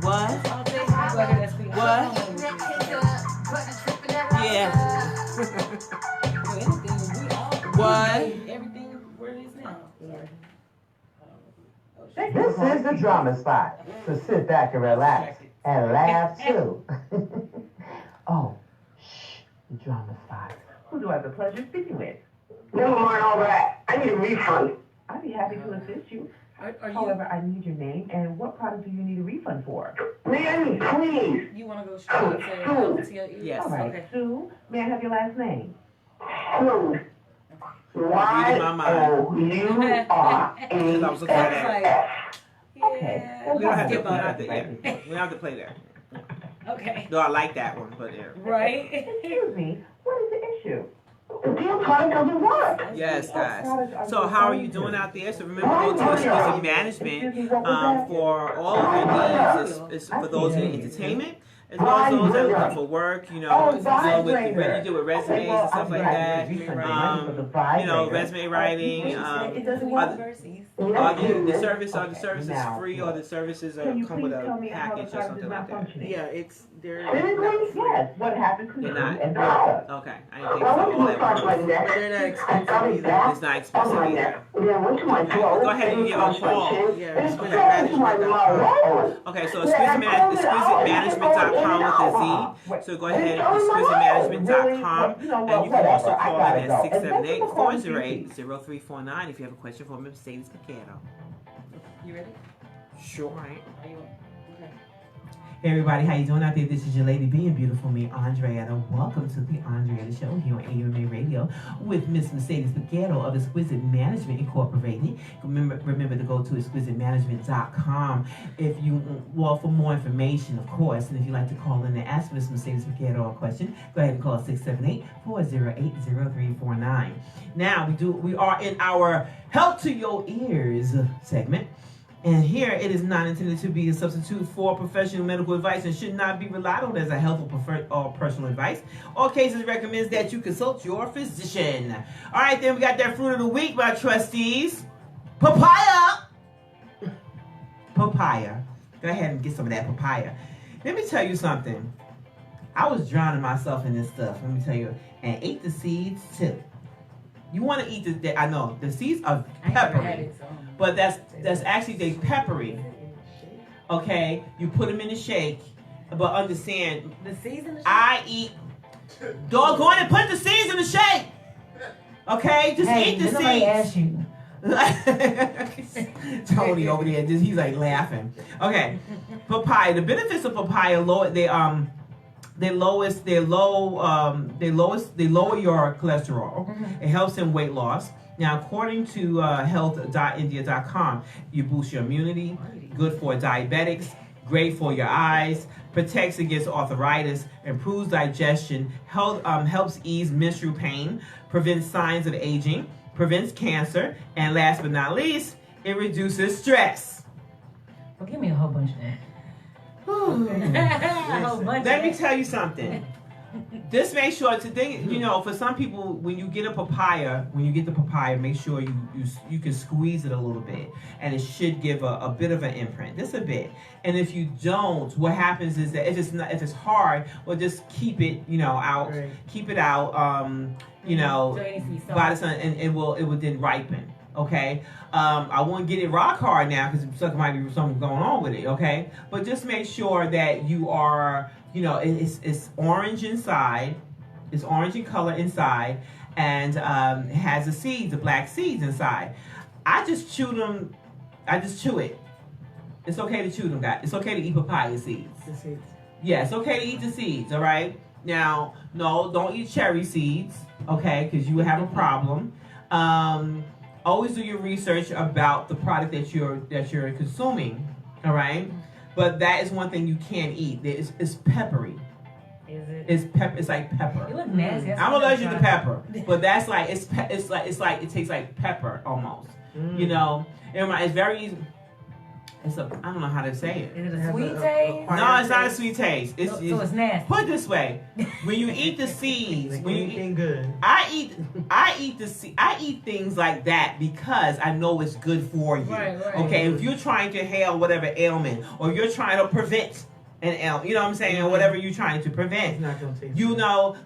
What? What? Yeah. What? Everything where it is now. This is the drama spot, so sit back and relax and laugh too. Oh, shh, the drama spot. Who do I have the pleasure of speaking with? Never mind all that. I need a refund. I'd be happy to assist you. However, I need your name and what product do you need a refund for? Man, please. You want to go straight to your ear? Yes. All right, Okay. Sue, may I have your last name? Sue. Reading my mind. Y-O-U-R-A-S. I was looking at that. Okay. We don't have to, Skip on it. we don't have to play that. Okay. Though I like that one, but yeah. Right? Excuse me, what is the issue? The damn product doesn't work. Yes, guys. So how are you doing out there? So remember, go to Exquisite Management for all of your needs. It's for those in entertainment, as well as those that are looking for work. You know, dealing with you deal with resumes and stuff like that. Resume writing. Are the services free, or the services come with a package or something like that? Yeah, they're Yes, what happened to They're you not. and the other? Okay, I didn't think so. All that but they're not expensive either. It's not expensive either. Then went to my Okay, throat. go ahead and give a call. Yeah, It's Exquisite to my Management.com. Okay, so exquisitemanagement.com with a Z. So go ahead, exquisitemanagement.com, and you can also call in at 678-408-0349 if you have a question for Mercedes Peguero. You ready? Sure. Are you okay? Hey everybody, how you doing out there? This is your lady being beautiful, me, Andrétta. Welcome to the Andrétta Show here on AUMA Radio. Radio with Miss Mercedes Peguero of Exquisite Management Incorporated. Remember to go to exquisitemanagement.com for more information, of course. And if you'd like to call in and ask Miss Mercedes Peguero a question, go ahead and call 678-408-0349. Now we are in our Help to Your Ears segment. And here, it is not intended to be a substitute for professional medical advice and should not be relied on as a health or personal advice. All cases recommends that you consult your physician. All right, then we got that fruit of the week, my trustees. Papaya. Papaya. Go ahead and get some of that papaya. Let me tell you something. I was drowning myself in this stuff, let me tell you, and ate the seeds too. You want to eat I know the seeds are peppery, but that's actually they peppery. Okay, you put them in a shake, but understand the seeds in the shake. I eat. Doggone it, put the seeds in the shake. Okay, just eat the seeds. Nobody asked you. Tony over there, he's like laughing. Okay, papaya. The benefits of papaya they lower your cholesterol. It helps in weight loss. Now, according to health.india.com, you boost your immunity, good for diabetics, great for your eyes, protects against arthritis, improves digestion, helps ease menstrual pain, prevents signs of aging, prevents cancer, and last but not least, it reduces stress. Well, give me a whole bunch of that. Let me tell you something. Just make sure today, for some people, when you get the papaya, make sure you can squeeze it a little bit, and it should give a bit of an imprint, just a bit. And if you don't, what happens is that if it's hard, well, just keep it, out, right. Keep it out, by the sun, and it will then ripen. Okay, I won't get it rock hard now because there might be something going on with it. Okay, but just make sure that you are, it's orange inside, it's orange in color inside, and it has the seeds, the black seeds inside. I just chew them. I just chew it. It's okay to chew them, guys. It's okay to eat papaya seeds. The seeds. Yeah, it's okay to eat the seeds. All right. Now, no, don't eat cherry seeds. Okay, because you will have a problem. Always do your research about the product that you're consuming, all right? But that is one thing you can't eat. It's peppery. Is it? It's like pepper. You look nasty. I'm allergic to pepper, but that's like it tastes like pepper almost. It's very easy. I don't know how to say it. Is it a sweet taste? No, it's not a sweet taste. So it's nasty. Put it this way: when you eat the seeds, when you eat good, I eat things like that because I know it's good for you. Right. Okay, if you're trying to heal whatever ailment, or you're trying to prevent an ailment, you know what I'm saying, or whatever you're trying to prevent, it's not gonna taste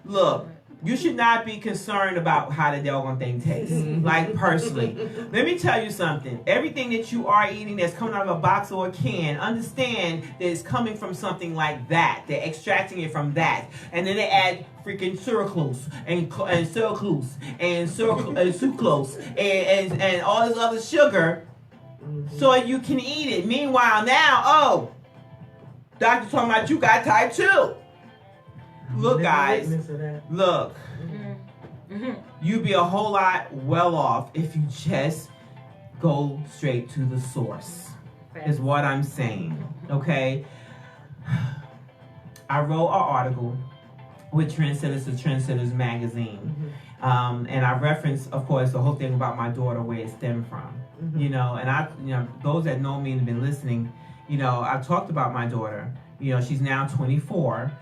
look. You should not be concerned about how the doggone thing tastes. Like, personally. Let me tell you something. Everything that you are eating that's coming out of a box or a can, understand that it's coming from something like that. They're extracting it from that. And then they add freaking sucralose and sucralose and all this other sugar so you can eat it. Meanwhile, now, doctor talking about you got type 2. Look, guys, look, you'd be a whole lot well off if you just go straight to the source, is what I'm saying, okay? I wrote an article with Trendsetters to Trendsetters magazine, and I referenced, of course, the whole thing about my daughter, where it stemmed from, and those that know me and have been listening, I've talked about my daughter. She's now 24,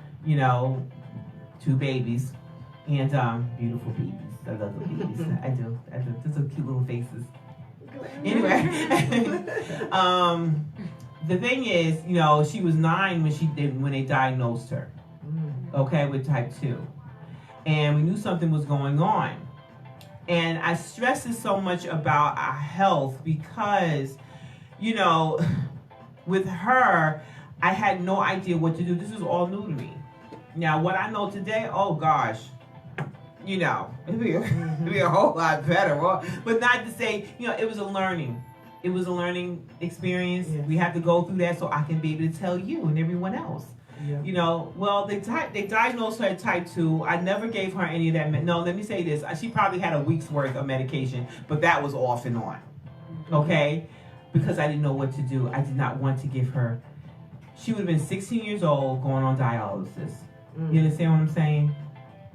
2 babies, and beautiful babies. I love the babies. I do. Those are cute little faces. Anyway, the thing is, she was 9 when they diagnosed her, okay, with type 2, and we knew something was going on. And I stress this so much about our health because, with her, I had no idea what to do. This was all new to me. Now, what I know today, oh gosh, it'd be a whole lot better. But not to say, it was a learning. It was a learning experience. Yes. We have to go through that so I can be able to tell you and everyone else. Yeah. You know, well, they diagnosed her type 2. I never gave her any of that. No, let me say this. She probably had a week's worth of medication, but that was off and on. Okay? Because I didn't know what to do. I did not want to give her. She would have been 16 years old going on dialysis. You understand what I'm saying?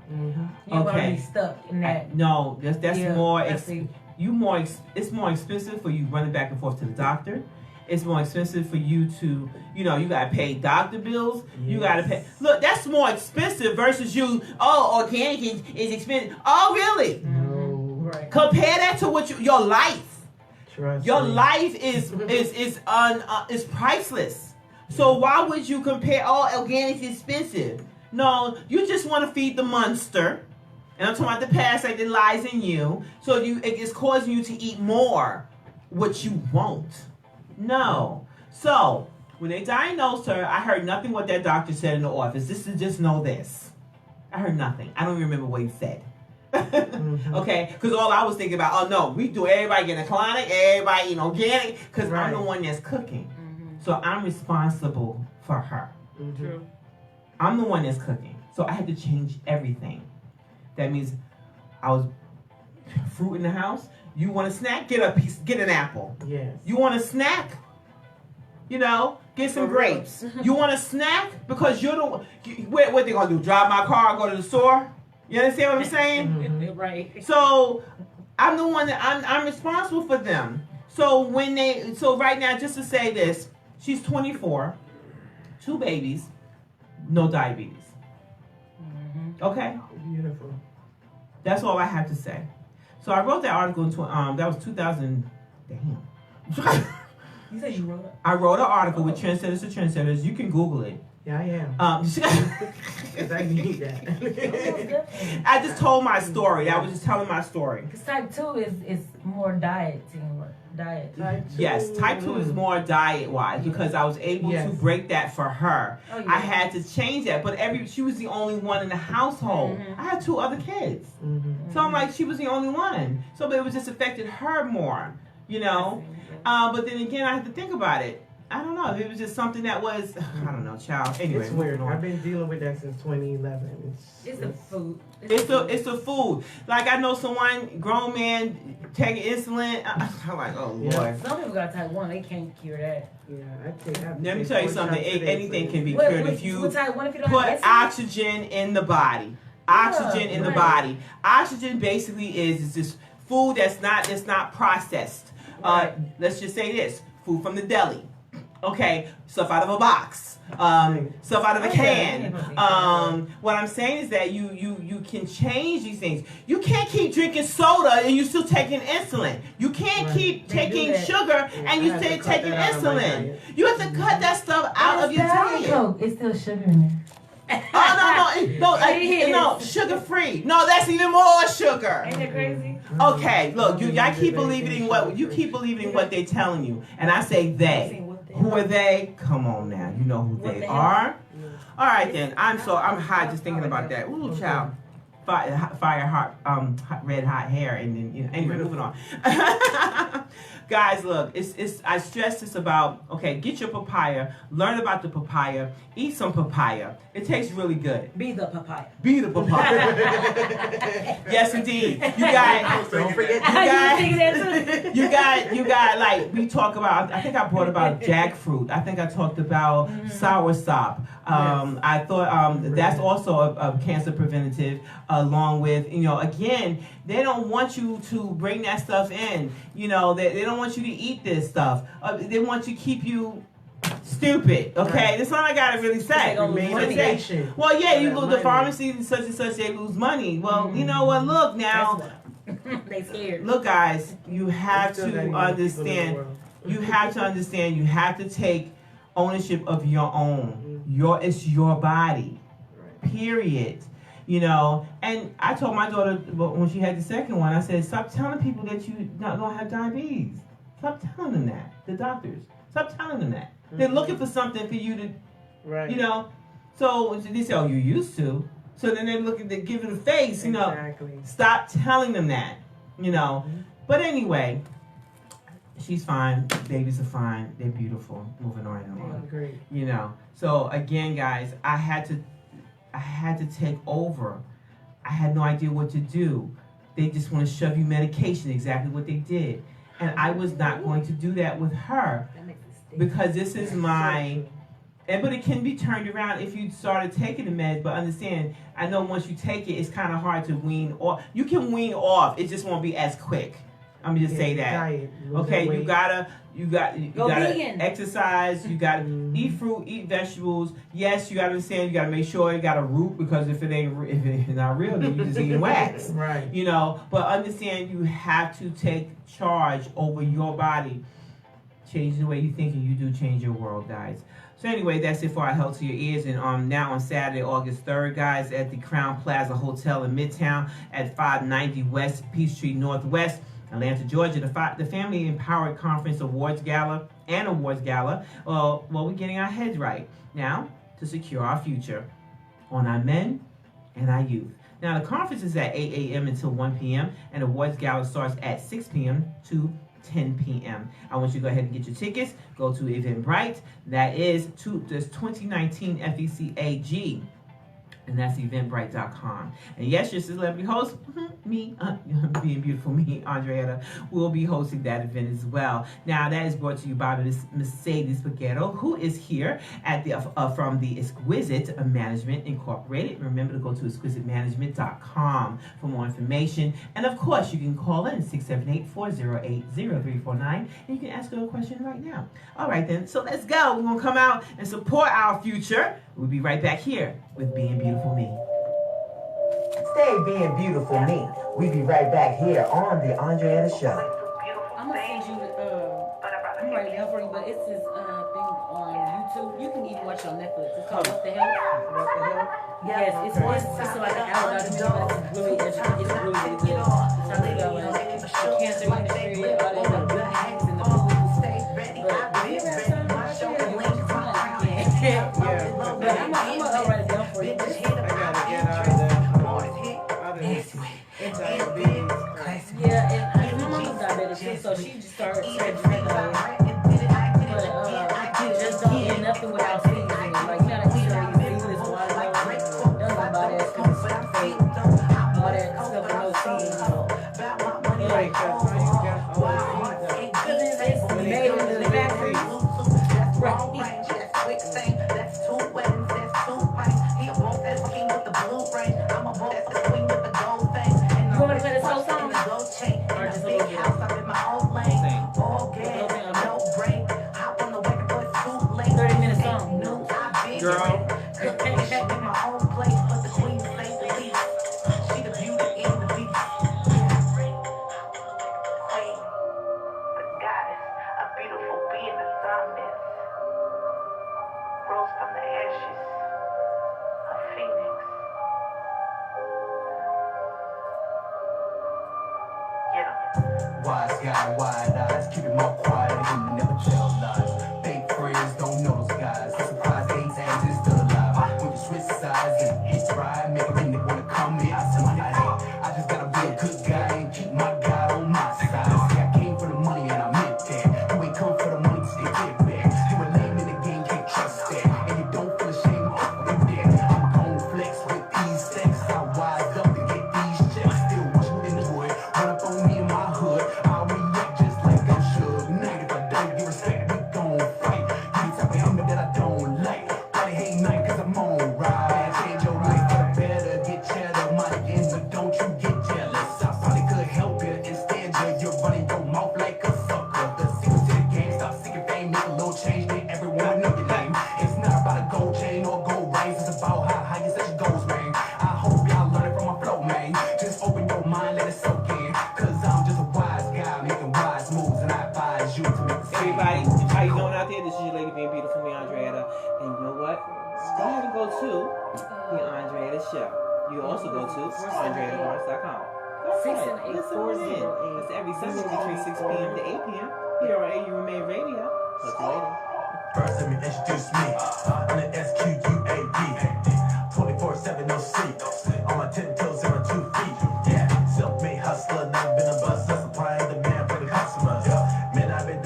You want to be stuck in that. No, that's more. It's It's more expensive for you running back and forth to the doctor. It's more expensive for you to, you gotta pay doctor bills. Yes. You gotta pay. Look, that's more expensive versus you. Oh, organic is expensive. Oh, really? No. Right. Compare that to what your life. Your me. life is priceless. So why would you compare? Oh, organic is expensive. No, you just want to feed the monster. And I'm talking about the parasite that lies in you. So it's causing you to eat more, which you won't. No. So when they diagnosed her, I heard nothing what that doctor said in the office. Just know this. I heard nothing. I don't even remember what he said. Okay? Because all I was thinking about, oh no, we do everybody get a colonic, everybody eat organic, because I'm the one that's cooking. So I'm responsible for her. True. I'm the one that's cooking. So I had to change everything. That means I was fruit in the house. You want a snack? Get an apple. Yes. You want a snack? Get some grapes. You want a snack? Because you're the what they gonna do? Drive my car and go to the store? You understand what I'm saying? Right. So I'm the one that I'm responsible for them. So right now, just to say this, she's 24, 2 babies, no diabetes. Okay? Beautiful. That's all I have to say. So I wrote that article in that was 2000. Damn. You said you wrote it? I wrote an article with Trendsetters to Trendsetters. You can Google it. Yeah, I am. Because I need that. I just told my story. I was just telling my story. Because type 2 is more diet. Yes, type 2 is more diet-wise because I was able to break that for her. Oh, yeah. I had to change that, but she was the only one in the household. I had 2 other kids. So I'm like, she was the only one. So but it was just affected her more, But then again, I had to think about it. I don't know. It was just something that was, I don't know, child. Anyway, it's weird. I've been dealing with that since 2011. It's the food. It's the food. Like I know someone, grown man, taking insulin. I'm like, oh Lord. Some people got type 1. They can't cure that. Yeah, let me tell you something. Anything can be cured if you type 1 if you don't put have oxygen in the body. Oxygen in the body. Oxygen basically is just food that's not processed. Let's just say this: food from the deli. Okay, stuff out of a box, stuff out of a can. What I'm saying is that you can change these things. You can't keep drinking soda and you still taking insulin. You can't keep taking sugar and you still taking insulin. You have to cut that stuff out of your diet. Coke. It's still sugar in there. No, sugar free. No, that's even more sugar. Ain't that crazy? Okay, look, y'all keep believing what they're telling you, and I say they. Who are they? Come on now, you know who they are. All right then, I'm hot just thinking about that. Ooh, child, fire hot, red hot hair, and then anyway, moving on. Guys, look, I stress this about, okay, get your papaya, learn about the papaya, eat some papaya. It tastes really good. Be the papaya. Be the papaya. Yes, indeed. Don't forget. You got, like, we talk about, I think I brought about jackfruit. I think I talked about soursop. I thought that's also a cancer preventative, along with, again, they don't want you to bring that stuff in. They don't want you to eat this stuff. They want to keep you stupid. Okay, that's all I gotta really say. Well, yeah, you lose the pharmacies and such, they lose money. Well, you know what? Look now, they scared. Look, guys, you have to understand. You have to understand. You have to take ownership of your own. It's your body. Period. And I told my daughter when she had the second one, I said, stop telling people that you don't have diabetes. Stop telling them that. The doctors. Stop telling them that. They're looking for something for you to, So they say, oh, you used to. So then they give it a face, Stop telling them that, But anyway, She's fine. Babies are fine. They're beautiful. Moving on and on. Great. You know. So again, guys, I had to take over. I had no idea what to do. They just want to shove you medication, exactly what they did. And I was not going to do that with her because this is my. But it can be turned around if you started taking the meds. But understand, I know once you take it, it's kind of hard to wean off. You can wean off. It just won't be as quick. I'm gonna just say that. Diet, okay, weight. you gotta vegan. exercise. You gotta eat fruit, eat vegetables. Yes, you gotta understand. You gotta make sure you got a root because if it's not real, then you just eating wax. Right. You know, but understand you have to take charge over your body. Change the way you think, and you do change your world, guys. So anyway, that's it for our Health to Your Ears. And now on Saturday, August 3rd, guys, at the Crown Plaza Hotel in Midtown at 590 West Peachtree Northwest, Atlanta, Georgia, the Family Empowered Conference Awards Gala. Well, we're getting our heads right now to secure our future on our men and our youth. Now, the conference is at 8 a.m. until 1 p.m. and Awards Gala starts at 6 p.m. to 10 p.m. I want you to go ahead and get your tickets. Go to Eventbrite. That is there's 2019 FECAG. And that's eventbrite.com. And yes, your celebrity host, me, being beautiful me, Andrétta, will be hosting that event as well. Now, that is brought to you by Mercedes Peguero, who is here at the from the Exquisite Management Incorporated. Remember to go to exquisitemanagement.com for more information. And of course, you can call in 678-408-0349, and you can ask her a question right now. All right, then. So let's go. We're going to come out and support our future. We'll be right back here with Being Beautiful Me. Stay being beautiful me. We be right back here on the Andrétta Show. I'm gonna send you I'm writing it down for you, but it's this thing on YouTube. You can even watch it on Netflix. It's called What the Hell? What the hell? Yes, it's like an hour documentary, but it's really educational. It's really, really good. It's talking about like the cancer industry, all the good things in the food. But we have some but I'm gonna write it down for you. I gotta get out of that. Yeah, and my mom's diabetic too, so she just started diet. But just don't eat nothing without seasoning. Like you gotta eat your seasonless water. Don't know about that because it's fake. All that stuff with no seasoning. Like, how you got all these Because it's made in the factory. Right. You want me to play this whole song? Or just a little bit? Sing. 30-minute song. Girl. Wise guy, wide eyes, keep it more quiet and never tell lies. Fake friends don't know those guys. I'm surprised they ain't still alive. When you switch sides and hit ride, make them they wanna come in. I tell my hey, I just gotta be a good guy and keep my God on my side. See, I came for the money and I meant that. You ain't come for the money to get back. You a lame in the game, can't trust that. And you don't feel ashamed of them that. I'm gon' flex with these stacks. I wise up to get these checks. Still watch me in the wood, run up on me in my hood. I'll react just like I'm should. Negative, I don't give respect, we gon' fight. You the type of humor that I don't like. Why they hate night, cause I'm on ride. Change your life for the better, get cheddar money in, but don't you get jealous. I probably could help you, instead you're running your mouth like a sucker. The secret to the game, stop seeking fame, make a little change, make everyone know your name. It's not about a gold chain or gold rings, it's about how high you set your goals, man. I hope y'all learn it from my flow, man. Just open your mind, let it soak in. Cause I'm just a wise guy making wise moves, and I advise you to make the same. Everybody, how you doing out there? This is your lady being beautiful, me, Andrétta. And you know what? Go ahead and go to the Andrétta Show. You also go to AndréttaBars.com. Go 6 ahead. and 8, Listen 4 on in. 0 8. It's every Sunday between 6 p.m. to 8 p.m. here on AU Remain Radio. Talk to you later. First, let me introduce me. I'm the SQUAD. 24/7, no sleep. On my 10 toes and my 2 feet. Yeah, self-made hustler, never been a bustler. Supplying the man for the customers. Man, I've been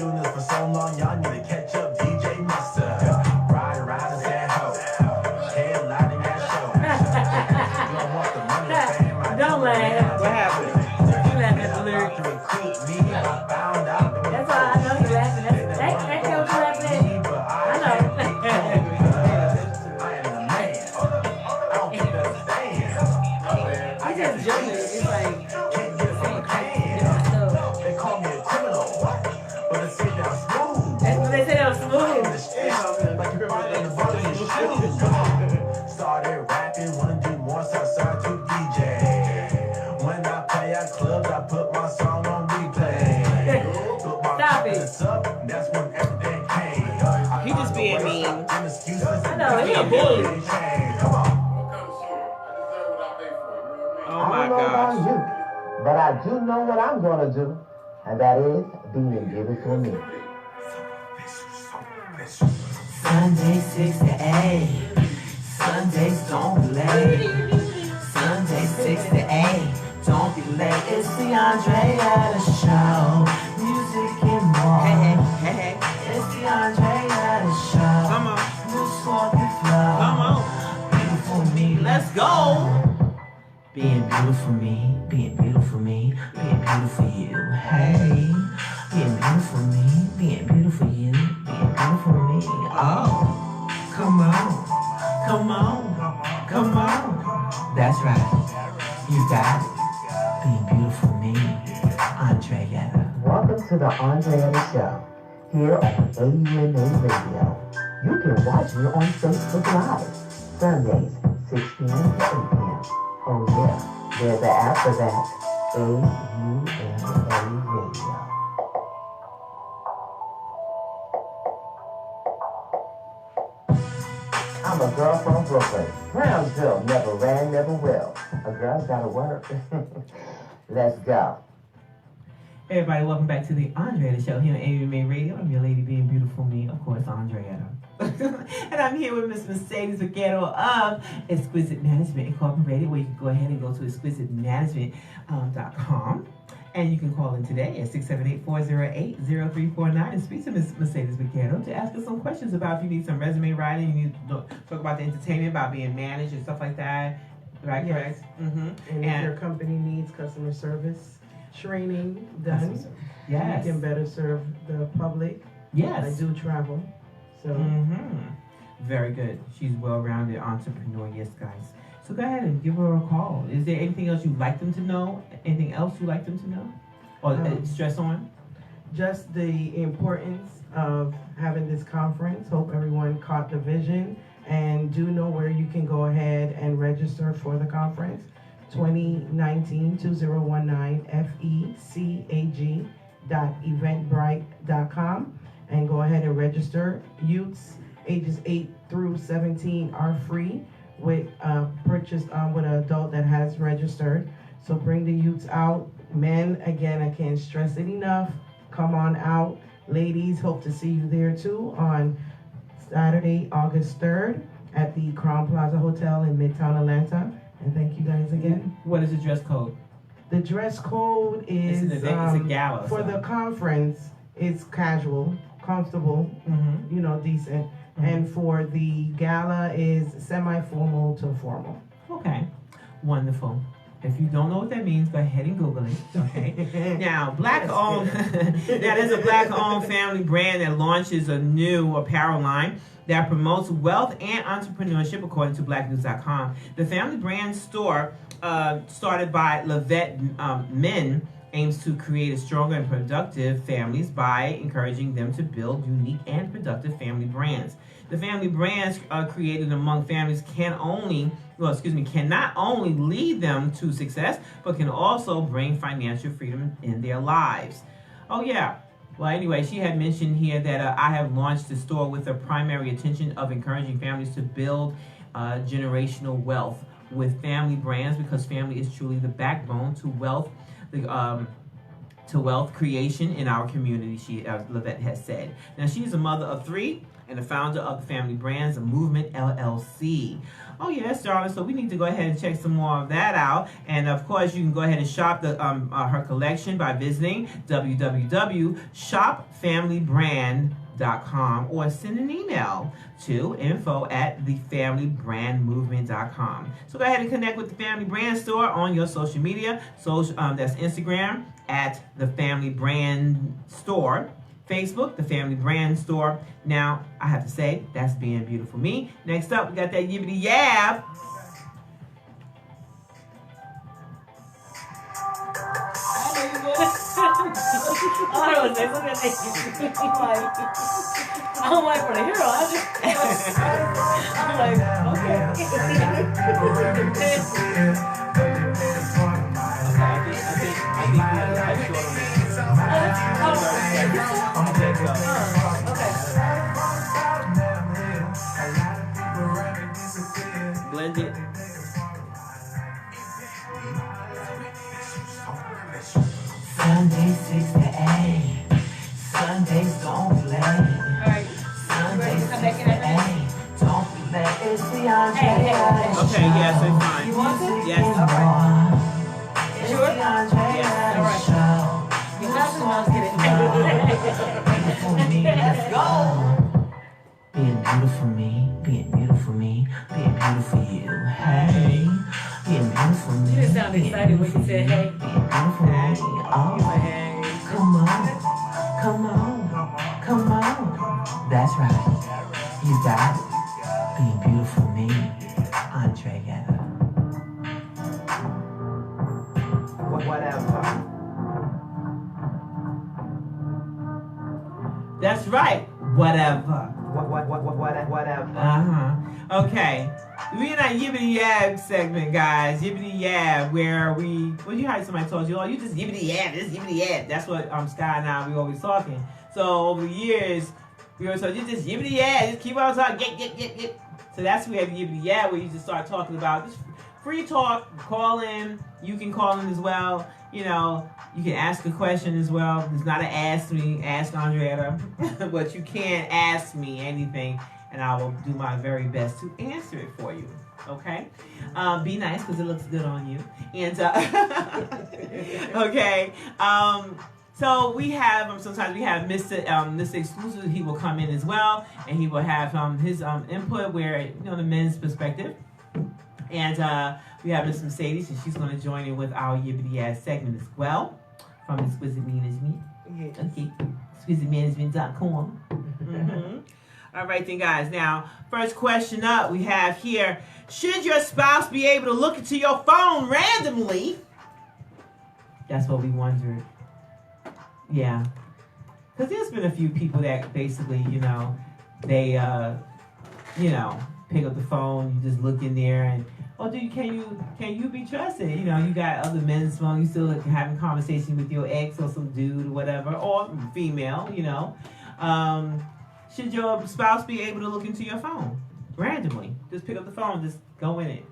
Don't laugh. What happened? You laugh at the lyrics. That's all I know. You laughing. That's what you laughing at. I know. I just joking. It's like different stuff. They call me a criminal, but I sit down smooth. That's what they say. That was smooth. Started rapping, wanna do more Southside to DJ. When I play at clubs, I put my song on replay. Stop it. That's when everything came. He just being mean. I know. He a bully. Come on. What kind of song? I deserve what I pay for. You know what I mean? Oh I my don't know about gosh. you, but I do know what I'm gonna do, and that is being beautiful me. Sunday 6 to 8. Sundays don't be late. Sunday 6 to 8. Don't be late. It's the Andrétta Show. Music and more. Hey. It's the Andrétta Show. Come on. New sloppy flow. Come on. Beautiful me. Let's go. Being beautiful me. Being beautiful me. Being beautiful you. Hey. Being beautiful me. Being beautiful you. Being beautiful me. Oh. Come on. Come on. Come on. That's right. You got it. Being beautiful me. Andrétta. Welcome to the Andrétta Show, here on AUMA Radio. You can watch me on Facebook Live, Sundays, 6 p.m. to 8 p.m. Oh yeah, there's an app for that, AUMA Radio. I'm a girl from Brooklyn, Brownsville, never ran, never will. A girl's gotta work. Let's go. Hey everybody, welcome back to the Andrétta Show here on AUMA Radio. I'm your lady being beautiful me, of course, Andrétta. And I'm here with Miss Mercedes Peguero of Exquisite Management Incorporated, where you can go ahead and go to exquisitemanagement.com. And you can call in today at 678-408-0349 and speak to Miss Mercedes Peguero to ask us some questions about if you need some resume writing, you need to talk about the entertainment, about being managed and stuff like that. Right, Yes. correct? Mm-hmm. And if your company needs customer service training done, Yes. you can better serve the public. Yes. I do travel, so Very good. She's well-rounded entrepreneur. Yes, guys. So go ahead and give her a call. Is there anything else you'd like them to know? Anything else you'd like them to know? Or stress on? just the importance of having this conference. Hope everyone caught the vision and do know where you can go ahead and register for the conference. 2019-2019 fecag.eventbrite.com and go ahead and register. Youths ages 8 through 17 are free with purchased with an adult that has registered. So bring the youths out. Men, again, I can't stress it enough. Come on out. Ladies, hope to see you there too on Saturday, August 3rd at the Crown Plaza Hotel in Midtown Atlanta. And thank you guys again. What is the dress code? The dress code is It's a gala. for the conference. It's casual, comfortable, Mm-hmm. decent. And for the gala is semi-formal to formal. Okay. Wonderful. If you don't know what that means, go ahead and Google it. Okay. Now, black-owned. Now, there's a black-owned family brand that launches a new apparel line that promotes wealth and entrepreneurship, according to BlackNews.com. The family brand store, started by Levette Men, aims to create a stronger and productive families by encouraging them to build unique and productive family brands. The family brands created among families cannot only lead them to success, but can also bring financial freedom in their lives. Oh yeah. Well, anyway, she had mentioned here that I have launched the store with the primary intention of encouraging families to build generational wealth with family brands, because family is truly the backbone to wealth, creation in our community, Levette has said. Now, she's a mother of 3, and the founder of the Family Brands Movement LLC. Oh yes, darling. So we need to go ahead and check some more of that out. And of course, you can go ahead and shop her collection by visiting www.shopfamilybrand.com or send an email to info@thefamilybrandmovement.com. So go ahead and connect with the Family Brand Store on your social media. So that's Instagram at the Family Brand Store. Facebook, the Family Brand Store. Now, I have to say, that's being beautiful me. Next up, we got that yibbity yab. I'm like for the hero. I'm like, Blend it. Sunday 6 to 8. Sundays don't play. alright. Sunday 6 Come to back in at 8. Don't play. It's the Andre. Okay, yes, it's fine. You want it? Yes. You sure? Yes. Alright. Your husband wants to get it. Let's go. Being beautiful me, being beautiful me, being beautiful you. Hey, being beautiful me. You just sound excited when you said hey. Being beautiful me. Oh, come on, come on, come on. That's right. You got it. Being beautiful me, Andrétta. Whatever. That's right. Whatever. Whatever. Okay. We in our yibbity yab segment, guys. Yibbity yab, where well, you heard somebody told you, oh, you just yibbity yab, this yibbity yab. That's what Sky and I we always talking. So over the years, we always told you just yibbity yab, just keep on talking, get. So that's where we have yibbity yab, where you just start talking about just free talk. Call in. You can call in as well. You know, you can ask a question as well. It's not an ask Andrétta, but you can ask me anything, and I will do my very best to answer it for you. Okay? Be nice because it looks good on you. And okay. So we have sometimes we have Mr. Exclusive. He will come in as well, and he will have his input where the men's perspective. And we have Miss Mercedes, and she's going to join in with our yibbity ass segment as well from Exquisite Management. Yes. Okay, exquisitemanagement.com. Mm-hmm. All right, then, guys. Now, first question up we have here: should your spouse be able to look into your phone randomly? That's what we wondered. Yeah, because there's been a few people that basically, they, pick up the phone, you just look in there, and can you be trusted? You got other men's phone, you still having conversation with your ex or some dude or whatever, or female. Should your spouse be able to look into your phone randomly? Just pick up the phone, just go in it.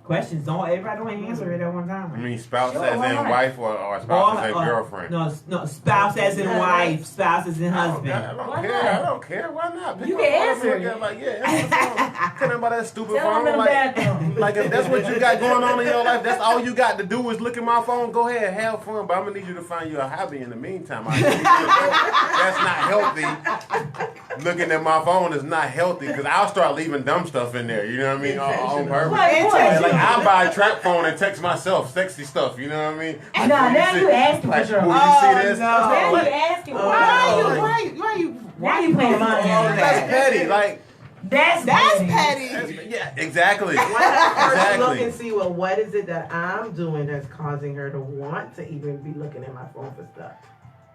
Questions, everybody don't answer it at one time. I mean, spouse as in wife or spouse as in girlfriend? No, spouse as in wife, spouse as in husband. I don't care. Why not? You can answer it. Tell them about that stupid Tell phone. them Like if that's what you got going on in your life, that's all you got to do is look at my phone. Go ahead, have fun. But I'm gonna need you to find you a hobby in the meantime. That's not healthy. Looking at my phone is not healthy because I'll start leaving dumb stuff in there. You know what I mean? On purpose. Like I'll buy a trap phone and text myself sexy stuff. You know what I mean? Like, now you asking for trouble. You see this? Now you asking for trouble. Why you playing my That's petty. Like that's petty. Yeah, exactly. First look and see, what is it that I'm doing that's causing her to want to even be looking at my phone for stuff?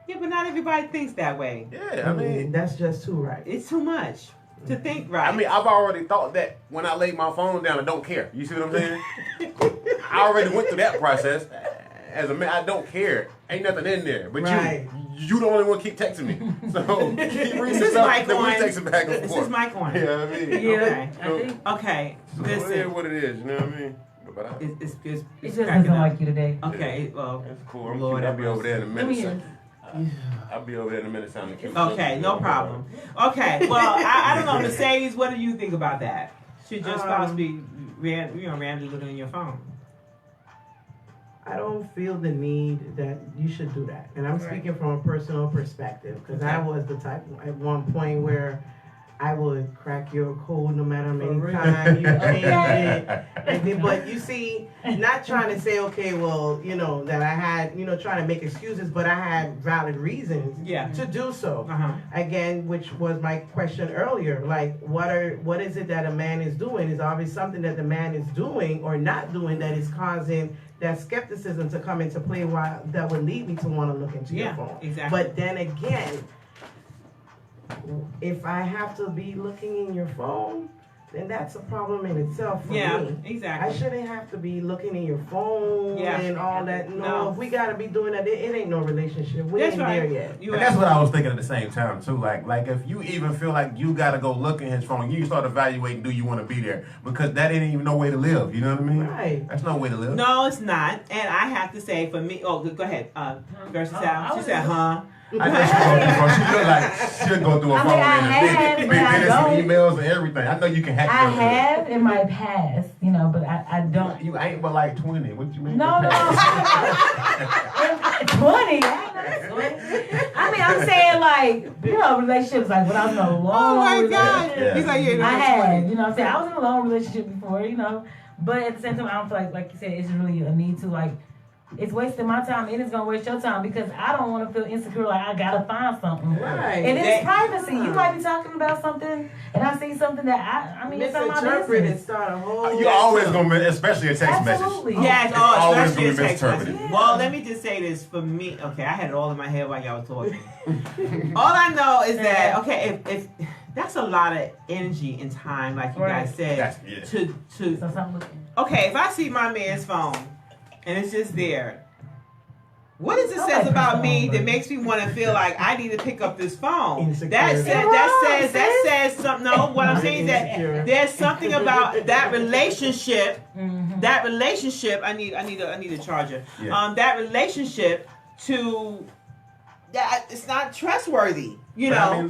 Yeah, but not everybody thinks that way. Yeah, I mean that's just too right. It's too much to think right. I mean, I've already thought that when I lay my phone down, I don't care. You see what I'm saying? I already went through that process. As a man, I don't care. Ain't nothing in there. But you the only one keep texting me. So keep reading the stuff that we texting back and forth. This is my corner. Yeah, I mean. Yeah. Okay. So Listen. it is what it is. You know what I mean? But it just doesn't like you today. Okay. Well, that's cool. I'll be over there in a minute. I'll be over there in a minute. Time to Okay, no problem. Okay, well, I don't know, Mercedes. What do you think about that? Should your spouse be randomly looking at your phone? I don't feel the need that you should do that. And I'm speaking from a personal perspective because I was the type at one point where I would crack your code no matter how many times you change it. And then, but you see, not trying to say, okay, well, you know, that I had, you know, trying to make excuses, but I had valid reasons to do so. Again, which was my question earlier. Like, what is it that a man is doing? Is obviously something that the man is doing or not doing that is causing that skepticism to come into play that would lead me to want to look into your phone. Exactly. But then again, if I have to be looking in your phone, then that's a problem in itself for me. Exactly. I shouldn't have to be looking in your phone and all that. No, if we gotta be doing that, it ain't no relationship. We ain't there yet. And that's what I was thinking at the same time too. Like if you even feel like you gotta go look in his phone, you start evaluating, do you want to be there? Because that ain't even no way to live. You know what I mean? Right. That's no way to live. No, it's not. And I have to say, for me, go ahead. Versus Sal. She said, huh? I know she look like she'll go through a phone and big emails and everything. I know you can hack. I have in my past, you know, but I don't. You ain't but like 20. What you mean? No. 20. I mean, I'm saying like, you know, relationships like when I was in a long relationship. He's like, I had, you know what I'm saying? I was in a long relationship before, you know, but at the same time, I don't feel like you said, it's really a need to like. It's wasting my time and it's gonna waste your time because I don't want to feel insecure like I gotta find something. Right. And it's privacy. You might be talking about something and I see something that I mean it's not my misinterpret business. and start a whole. You're always gonna, especially a text Absolutely. message. Yes, always especially gonna be a text misinterpreted. message. Well, let me just say this for me. Okay, I had it all in my head while y'all was talking. All I know is that if that's a lot of energy and time, like you guys said, to okay, if I see my man's phone and it's just there. What does it says about me that makes me want to feel like I need to pick up this phone? That says something. No, what I'm saying is that there's something about that relationship. That relationship. I need a charger. That relationship to that it's not trustworthy. You know.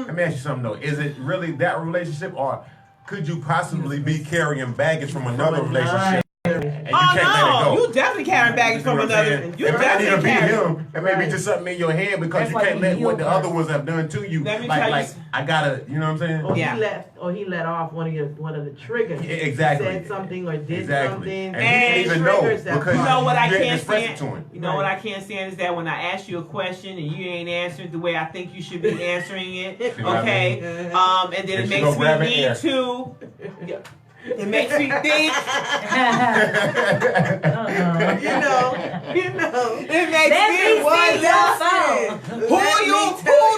Let me ask you something though. Is it really that relationship, or could you possibly be carrying baggage from another relationship? And you can't let it go. You definitely carrying baggage from another. You definitely carrying. Him. It may be just something in your head because you can't let what the other ones have done to you. Let me tell you. I gotta, you know what I'm saying? He let off one of the triggers. Yeah, exactly. He said something or did something. And he didn't even know because you know what I can't can't stand. to him. You know what I can't stand is that when I ask you a question and you ain't answering the way I think you should be answering it. Okay. And then it makes me need to. It makes me think. It makes me wonder. Who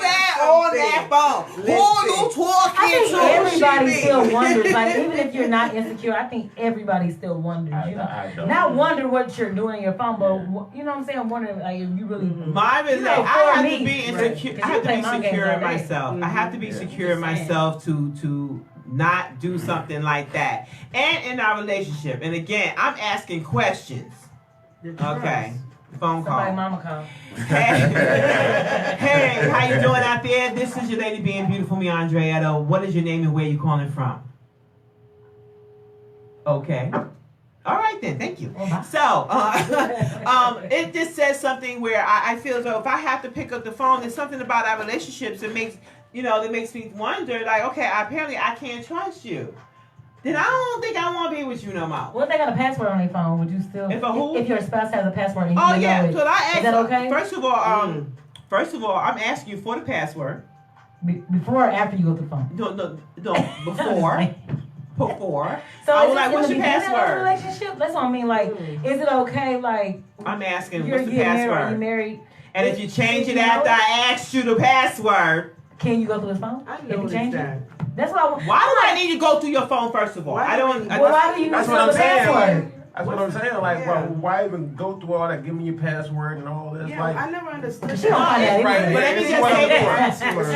that on that phone? Who you talking I think to? everybody still wonders. Like even if you're not insecure, I think everybody still wonders. You know, not wonder what you're doing on your phone, but you know what I'm saying. I'm wondering like if you really. Mine is like I have to be insecure. I have to be secure in myself. I have to be secure in myself to not do something like that. And in our relationship. And again, I'm asking questions. Okay. Phone call. Somebody mama call. Hey, how you doing out there? This is your lady being beautiful, me, Andrétta. What is your name and where you calling from? Okay. All right then, thank you. So, it just says something where I feel as though if I have to pick up the phone, there's something about our relationships that makes me wonder, like, okay, apparently I can't trust you. Then I don't think I want to be with you no more. What if they got a password on their phone? Would you still? If your spouse has a password, and you know it, so I asked. Is that okay? First of all, I'm asking you for the password. Before or after you go to the phone? No, before. Before. So I was like, what's your password? Relationship? That's what I mean. Like, is it okay? Like, I'm asking, you're what's the password? You're married. And if you change it after I asked you the password, can you go through his phone? I noticed that. That's what I want. Why do I need to go through your phone first of all? Why do you That's what I'm saying. Password? That's what I'm saying. Like, bro, why even go through all that? Give me your password and all this. Yeah, like, I never understood. She don't find that right. But let me just say this.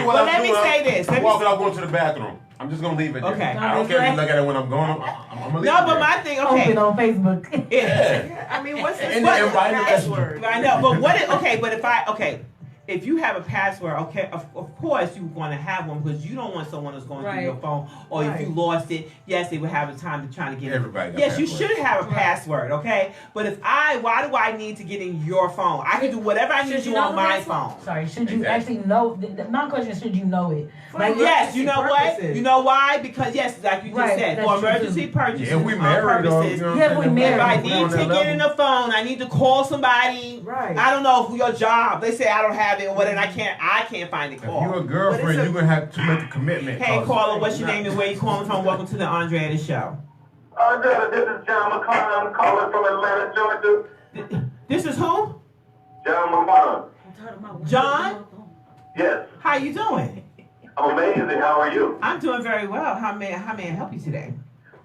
But let me say this. I'm walking out, going to the bathroom. I'm just gonna leave it there. Okay. I don't care if you look at it when I'm going. I'm gonna leave it No, but there. my thing, okay. Open on Facebook. Yeah. I mean, what's the And password? I know, but what? But if I if you have a password, okay, of course you're going to have one because you don't want someone that's going through your phone, or if you lost it, yes, they would have a time to try to get it. Everybody got Yes, you password. should have a password, okay? But why do I need to get in your phone? I can do whatever I need to do on my phone. Sorry, should you actually know? My question is, should you know it? Like, yes, you know what? You know why? Because yes, like you just said, for emergency purchases, Yeah, we married, purposes. If I need to get in the phone, I need to call somebody. Right. I don't know who your job. They say I don't have it, or whatever. I can't find the call. If you're a girlfriend, you're gonna have to make a commitment. Hey, caller, what's your name and where you calling from? Welcome to the Andrétta Show. Andrétta, this is John McClung. I'm calling from Atlanta, Georgia. This is who? John McClung. John? Yes. How you doing? I'm amazing. How are you? I'm doing very well. How may I help you today?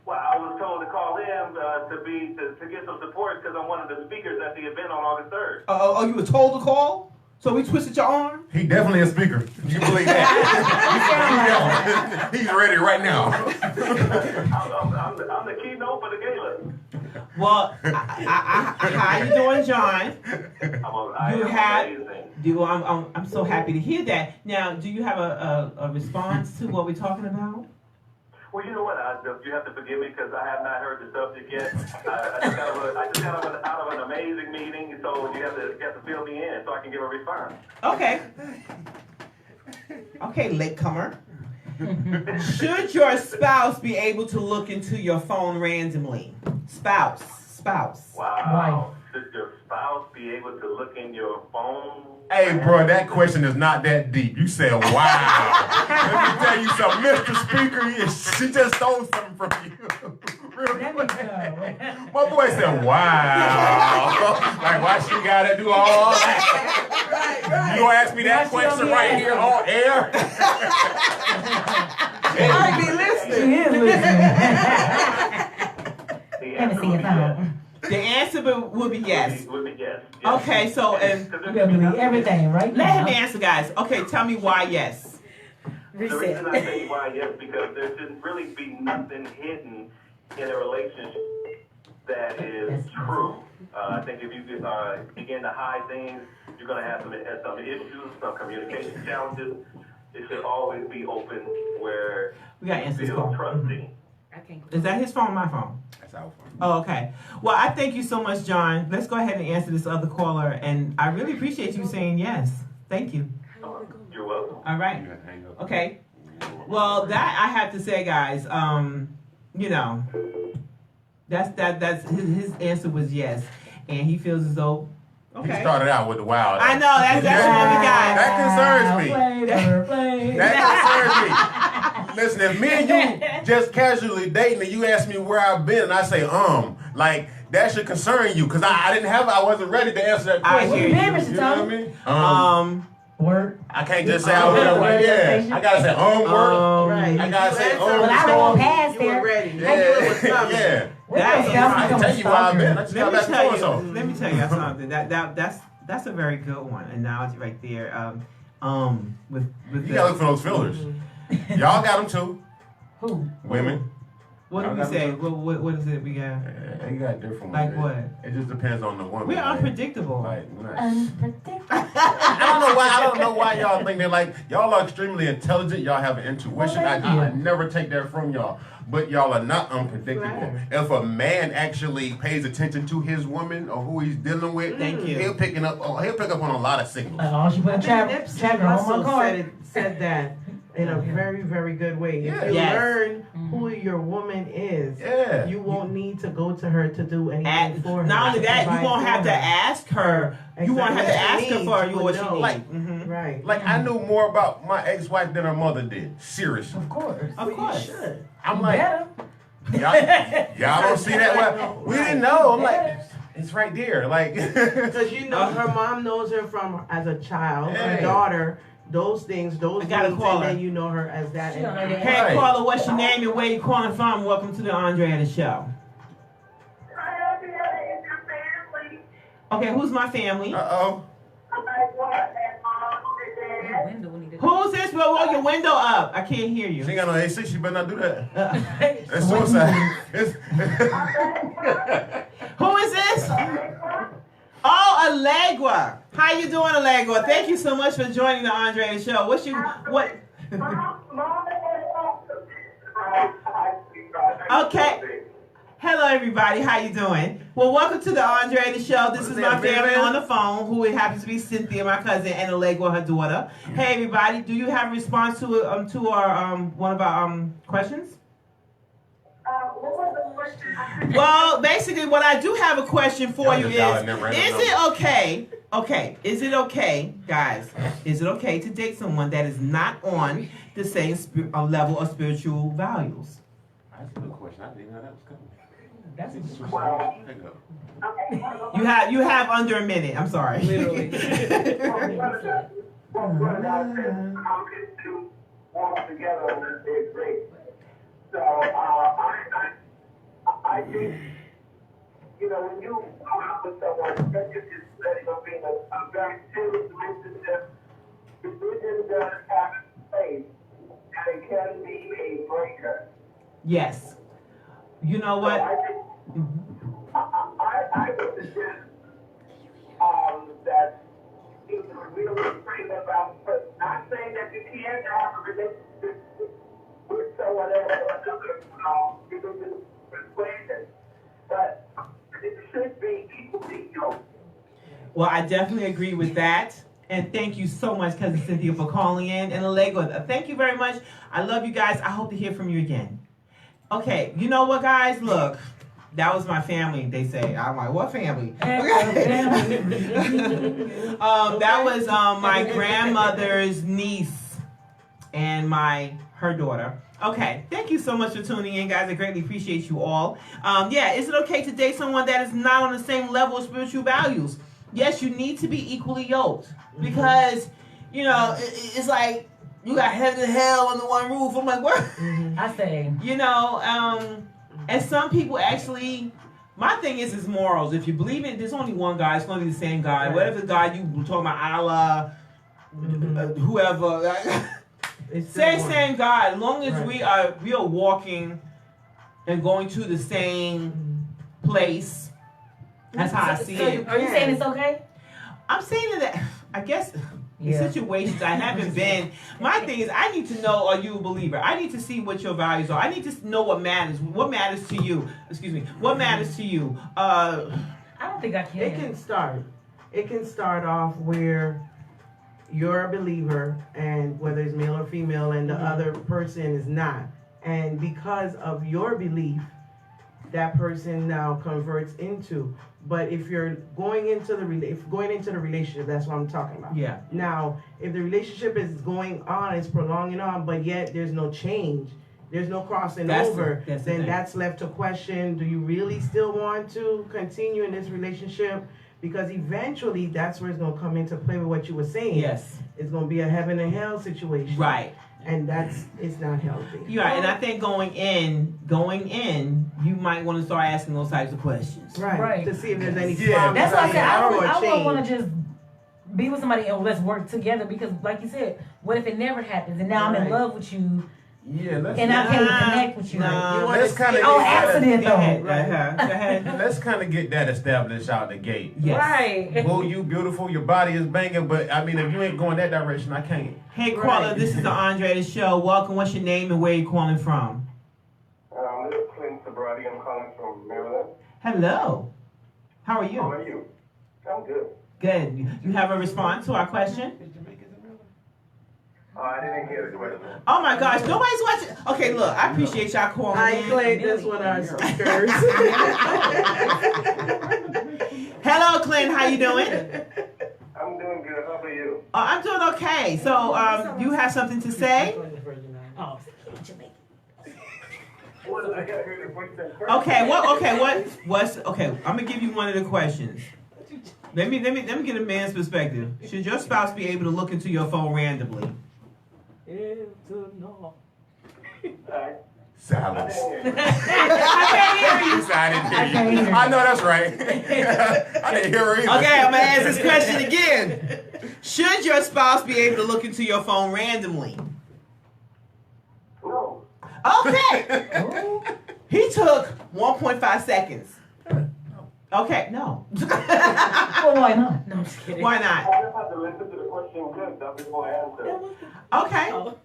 Well, I was told to call in to get some support because I'm one of the speakers at the event on August 3rd. Oh, you were told to call? So we twisted your arm? He definitely a speaker. You believe that? He's ready right now. I'm the keynote for the gala. Well, how you doing, John? I'm so happy to hear that. Now, do you have a response to what we're talking about? Well, you know what? You have to forgive me because I have not heard the subject yet. I just got out of an amazing meeting, so you have to fill me in so I can give a response. Okay. Okay, latecomer. Should your spouse be able to look into your phone randomly? Spouse. Wow. Should your spouse be able to look in your phone? Hey, bro, that question is not that deep. You said, wow. Let me tell you something. Mr. Speaker, she just stole something from you. My boy said, wow. Like, why she got to do all that? Right. You going to ask me that question right here on air? I be listening. Let me see your phone. The answer would be yes. Would be yes. Okay, so you gotta believe everything, right? Let him answer, guys. Okay, tell me why yes. The reason I say why yes because there shouldn't really be nothing hidden in a relationship that is true. I think if you begin to hide things, you're going to have some issues, some communication challenges. It should always be open where we got to answer this call. Trusting. Is that his phone or my phone? That's our phone. Oh, okay. Well, I thank you so much, John. Let's go ahead and answer this other caller. And I really appreciate you saying yes. Thank you. You're welcome. All right. Okay. Well, that I have to say, guys, that's his answer was yes. And he feels as though, okay. He started out with the wow. I know, that's what we got. That concerns me. That concerns me. Listen, if me and you just casually dating and you ask me where I've been and I say, like, that should concern you because I wasn't ready to answer that question. I hear you. You know what I mean? Word. I can't just say I was like, yeah. I gotta say word. Right. I gotta say But I won't pass You were there. ready. Yeah. That I can tell you where I've been. I just got back to so. Let me tell you something. That's a very good one. Analogy right there. With You gotta look for those fillers. Y'all got them too. Who? Women. What did we say? What is it we got? You got different ones. Like what? It just depends on the woman. We're unpredictable. Unpredictable. I don't know why y'all think they're like, y'all are extremely intelligent. Y'all have an intuition. I never take that from y'all. But y'all are not unpredictable. Right. If a man actually pays attention to his woman or who he's dealing with, he'll pick up on a lot of signals. She put a tracker on my car. Said that in a very, very good way. If you learn who your woman is, you won't need to go to her to do anything for her. Not only that, you won't have to ask her. Exactly. You won't have to ask her for what she needs. Right. Like I knew more about my ex-wife than her mother did. Seriously. Of course. Of course. You should. I'm like, y'all don't see that well. We didn't know. I'm like, it's right there. Like, because her mom knows her from as a child, her daughter. Those things, those things, and then you know her as that. Hey, caller, what's your name and where you calling from? Welcome to the Andrétta Show. Okay, who's my family? Who's this? Roll your window up. I can't hear you. She ain't got no AC. She better not do that. That's suicide. Who is this? Oh, Allegra. How you doing, Allegra? Thank you so much for joining the Andrea Show. What? Okay. Hello, everybody. How you doing? Well, welcome to the Andrea Show. This is my family on the phone, who happens to be Cynthia, my cousin, and Allegra, her daughter. Hey, everybody. Do you have a response to our one of our questions? What was the question? Well, basically, what I do have a question for you is it okay? Okay, is it okay, guys? Is it okay to date someone that is not on the same level of spiritual values? That's a good question. I didn't even know that was coming. That's a You have under a minute. I'm sorry. literally. What I said, how can two walk together unless they're great? So I think, when you go out with someone, especially if you're setting up being a very serious relationship, religion does have its place, and it can be a breaker. Yes. You know what? So I think, I would suggest that you really pray about, but not saying that you can't have a relationship with someone else or another religious persuasion, but it should be equally yoked. Well, I definitely agree with that. And thank you so much, Cousin Cynthia, for calling in. And Allegra, thank you very much. I love you guys. I hope to hear from you again. Okay, you know what, guys? Look, that was my family, they say. I'm like, what family? Okay. That was my grandmother's niece and her daughter. Okay, thank you so much for tuning in, guys. I greatly appreciate you all. Is it okay to date someone that is not on the same level of spiritual values? Yes, you need to be equally yoked. Because, it's like, you got heaven and hell under one roof. I'm like, what? I say. And some people actually, my thing is morals. If you believe in, there's only one God. It's going to be the same God. Right. Whatever God you talking about, Allah, whoever. Same God. As long as we are walking and going to the same place. That's how I see it. Are you saying it's okay? I'm saying that I guess in situations I haven't been. My thing is I need to know, are you a believer? I need to see what your values are. I need to know what matters. What matters to you? Excuse me. What matters to you? I don't think I can. It can start off where you're a believer, and whether it's male or female, and the other person is not. And because of your belief, that person now converts into. But if you're going into the relationship, that's what I'm talking about. Yeah. Now, if the relationship is going on, it's prolonging on, but yet there's no change, there's no crossing over, then that's left to question, do you really still want to continue in this relationship? Because eventually that's where it's going to come into play with what you were saying. Yes. It's going to be a heaven and hell situation. Right. And it's not healthy. Yeah, and I think going in, you might want to start asking those types of questions. Right. To see if there's any That's why I said I don't want to just be with somebody and let's work together, because like you said, what if it never happens and now I'm in love with you? Yeah, and I can't connect with you. Let's kind of accident though. Let's kind of get that established out the gate. Yes. Right. Well, you beautiful, your body is banging, but I mean, if you ain't going that direction, I can't. Hey, caller, this is the Andrea Show. Welcome. What's your name and where you calling from? This is Clint Sobrati. I'm calling from Maryland. Hello. How are you? How are you? I'm good. Good. You have a response to our question? I didn't hear the question. Oh my gosh, nobody's watching. Okay, look, I appreciate y'all calling in. I played this with our speakers. Hello, Clint. How you doing? I'm doing good. How about you? I'm doing okay. So, you have something to say? Well, I gotta hear the question first. Okay, I'm gonna give you one of the questions. Let me get a man's perspective. Should your spouse be able to look into your phone randomly? Silence. I I know that's right. I didn't hear her either. Okay, I'm gonna ask this question again. Should your spouse be able to look into your phone randomly? No. Okay. He took 1.5 seconds. Okay, no. Well, why not? No, I'm just kidding. Why not? I just have to listen to the question good before I answer. Okay. Oh.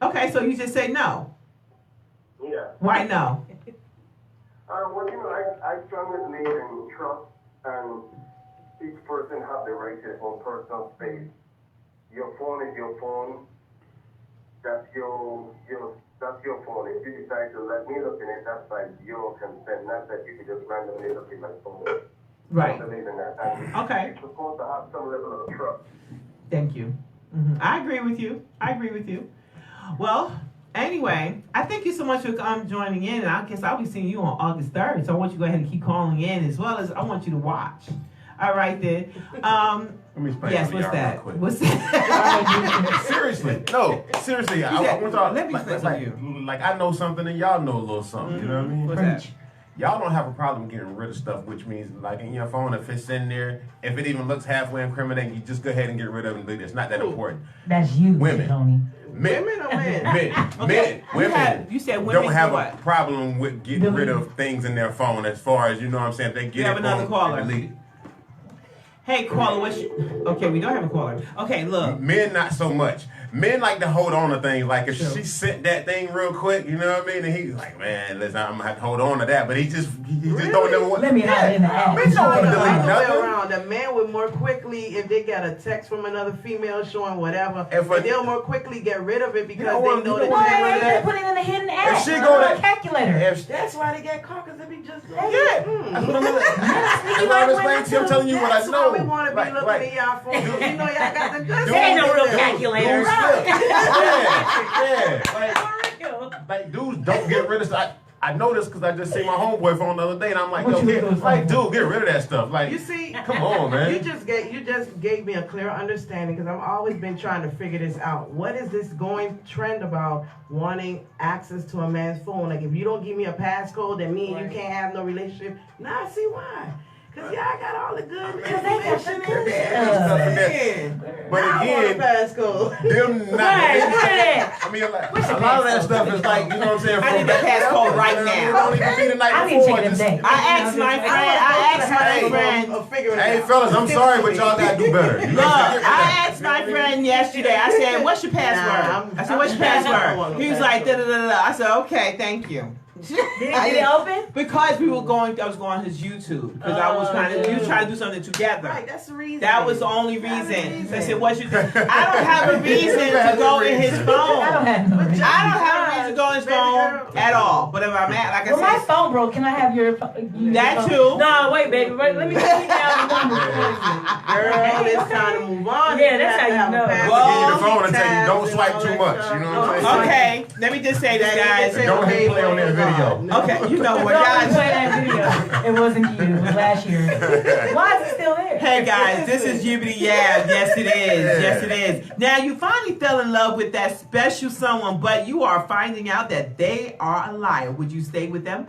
Okay, so you just say no. Yeah. Why no? Well, I strongly believe in trust, and each person have the right to their own personal space. Your phone is your phone. That's your phone. If you decide to let me look in it, that's by your consent. Not that you can just randomly look in my phone. Right. I don't believe in that. And Okay. you're supposed to have some level of trust. Thank you. I agree with you. Well, anyway, I thank you so much for joining in, and I guess I'll be seeing you on August 3rd. So I want you to go ahead and keep calling in, as well as I want you to watch. All right then. Let me explain Yes, something what's to y'all that? real quick. What's that? Seriously, no, seriously. I want y'all. Let me explain something to you. Like I know something and y'all know a little something. You know what I mean? What's that? Y'all don't have a problem getting rid of stuff, which means like in your phone, if it's in there, if it even looks halfway incriminating, you just go ahead and get rid of it and delete it. It's not that important. That's you, Women. Tony. Women or men? Okay. Women You said women don't have do a what? problem with getting rid of things in their phone as far as, you know what I'm saying, if they get You have it another phone, caller. delete it. Hey, caller, okay, we don't have a caller. Okay, look. Men, not so much. Men like to hold on to things. Like if she sent that thing real quick, you know what I mean? And he's like, man, listen, I'm gonna have to hold on to that. But he just don't never want. Let me hide in the app. Men don't want to The delete other way nothing. around, the man would more quickly, if they got a text from another female showing whatever, If they'll more quickly get rid of it because don't they want- know you that don't you're Why? gonna They let- put it in the hidden app. If she go on to- a calculator. If That's why they get caught, because they be just yeah, that's what I'm explaining to you. I'm telling you what I That's know. why we want to be looking at y'all phones. You know y'all got the good Dude, There ain't no real stuff. calculator. Dudes slip. Yeah. Like dudes don't get rid of stuff. I know this because I just see my homeboy phone the other day, and I'm like, What yo, you do with dude, get rid of that stuff. Like, You see, come on, man. You just gave me a clear understanding because I've always been trying to figure this out. What is this going trend about wanting access to a man's phone? Like if you don't give me a passcode, then me and you can't have no relationship. Now I see why. Cause y'all got all the good information in there. But I want a again, passcode. them not. I mean, like, a lot of that stuff is like, you know what I'm saying? I need the passcode right It now. don't even be the night I need to before. check it Just- today. I asked my friend. Hey, fellas, I'm sorry, but y'all gotta do better. You Look, gotta get rid of I that. asked my friend yesterday. I said, "What's your password?" I said, "What's your I don't password?" want no He was like, password. "Da da da da." I said, "Okay, thank you." Did it open? Because I was going on his YouTube because I was he was trying to do something together. Right, that's the reason. That was the only That's the reason. reason. I said, "What you?" I don't have a reason to go in his phone. I don't have no reason. I don't have a reason to go in his phone at all. But if I'm at, like I Well, my said, phone broke. Can I have your phone? That too. No, wait, baby. Wait, let me take down the number. Girl, it's time to move on. Yeah, that's how you know. Well, Give you the phone and tell you don't swipe too much. You know what I'm saying? okay, let me just say this, guys. And don't hit play on that video. Okay, you know what, Don't guys. play that video. It wasn't you. It was last year. Why is it still there? Hey guys, this is Yibbity Yab. Yes it is. Yes it is. Now you finally fell in love with that special someone, but you are finding out that they are a liar. Would you stay with them?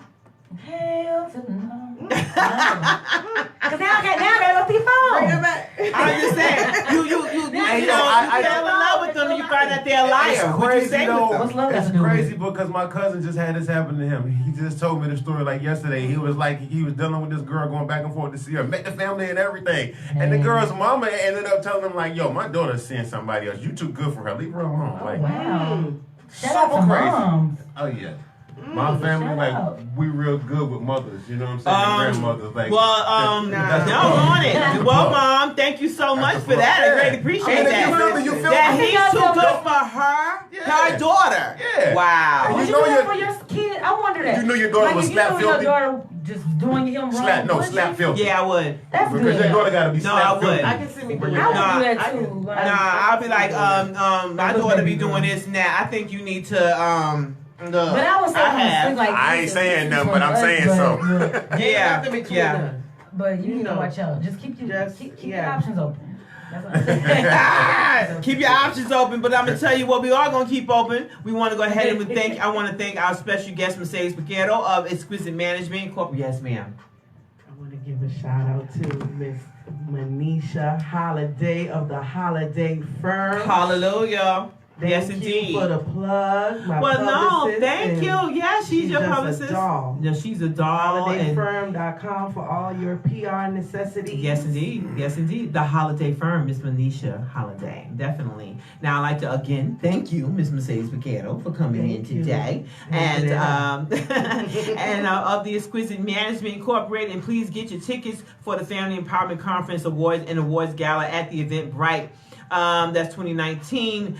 Hell to no. Because now I gotta look through your phone. I'm just saying, you fell in love with them and you find out they're a liar. It's Would you crazy stay though. with them? What's love got It's to do with crazy it? because my cousin just had this happen to him. He just told me the story like yesterday. He was like he was dealing with this girl going back and forth to see her, met the family and everything. And the girl's mama ended up telling him like, "Yo, my daughter's seeing somebody else. You too good for her. Leave her alone." Like, Wow. Shout out to super crazy. moms. Oh yeah. My family, shout like, out. we real good with mothers, you know what I'm saying? Grandmothers, like. No, on it. Well, Mom, thank you so much for that. I greatly appreciate that. You feel That me? he's too good for her daughter. Yeah. Wow. Would You you know do your- that for your kid? I wonder that. You knew your daughter like, was if slap you know your filthy? daughter just doing him wrong. Slap would filthy. Yeah, I would. That's Because good. your daughter gotta be No, slap I would. filthy. I can see me doing I would that. do I that can- too. Nah, I'll be like, my daughter be doing this and that. I think you need to, look. But I was saying, have. like, I ain't saying nothing, but I'm saying something. Yeah. But you need to watch out. Just keep your options open. That's what I'm saying. Keep your options open, but I'm gonna tell you what we are gonna keep open. We want to go ahead and I want to thank our special guest, Mercedes Peguero of Exquisite Management Corp. Yes, ma'am. I want to give a shout out to Miss Manisha Holiday of the Holiday Firm. Hallelujah. Yes, Thank indeed. you for the plug. My Well, no, publicist, thank and you. Yeah, she's your just publicist. A doll. Yeah, she's a doll. And HolidayFirm.com for all your PR necessities. yes, indeed. Yes, indeed. The Holiday Firm, Miss Manisha Holiday. Definitely. Now, I'd like to again thank you, Miss Mercedes Peguero, for coming in today. And and of the Exquisite Management Incorporated. And please get your tickets for the Family Empowerment Conference Awards and Awards Gala at the Eventbrite. That's 2019.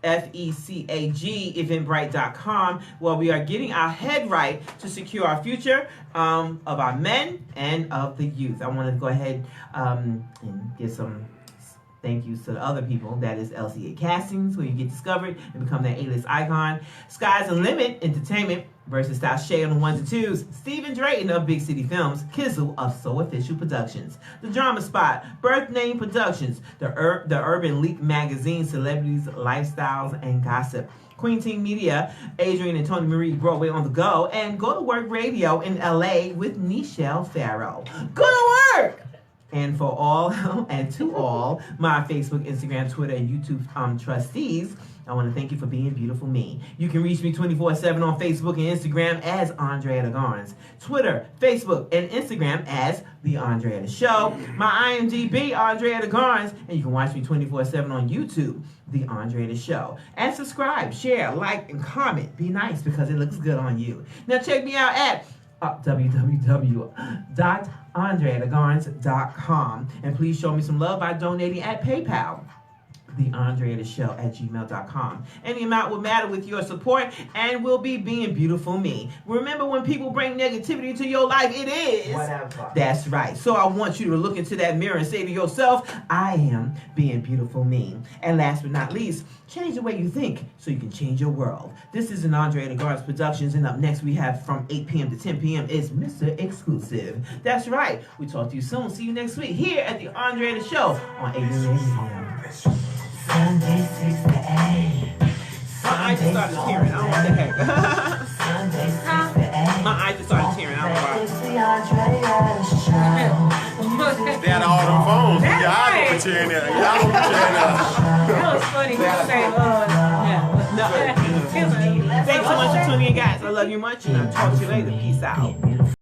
FECAG, eventbrite.com, where we are getting our head right to secure our future of our men and of the youth. I want to go ahead and give some thank yous to the other people. That is LCA Castings, where you get discovered and become that A-list icon. Sky's the Limit Entertainment versus Sashay on the ones and twos. Stephen Drayton of Big City Films. Kizzle of So Official Productions. The Drama Spot. Birth Name Productions. The Urban Leak Magazine. Celebrities, Lifestyles, and Gossip. Queen Team Media, Adrian and Tony Marie Broadway on the Go, and Go to Work Radio in LA with Nichelle Farrow. Go to work! And for all, and to all my Facebook, Instagram, Twitter, and YouTube trustees, I want to thank you for being beautiful me. You can reach me 24/7 on Facebook and Instagram as Andrétta Garnes. Twitter, Facebook, and Instagram as The Andrétta Show. My IMDb, Andrétta Garnes. And you can watch me 24/7 on YouTube, The Andrétta Show. And subscribe, share, like, and comment. Be nice because it looks good on you. Now check me out at www.andrettagarnes.com. And please show me some love by donating at PayPal. TheAndrettaShow@gmail.com. Any amount will matter with your support and will be being beautiful me. Remember, when people bring negativity to your life, it is whatever. That's right. So I want you to look into that mirror and say to yourself, I am being beautiful me. And last but not least, change the way you think so you can change your world. This is an Andrétta Garnes Productions, and up next we have from 8 p.m. to 10 p.m. is Mr. Exclusive. That's right. We talk to you soon. See you next week here at the Andrétta Show on AUM. Sunday 6 to 8. My eyes just started tearing. I don't know what the heck. Sunday 6 to 8. My eyes just started tearing. I don't know It's the Andrétta Show. They had all them phones. Your eyes right. were tearing there. Y'all don't be tearing up. That was funny. You say, yeah. No. Thanks so much for tuning in, guys. I love you much, and I'll talk to you later. Peace out.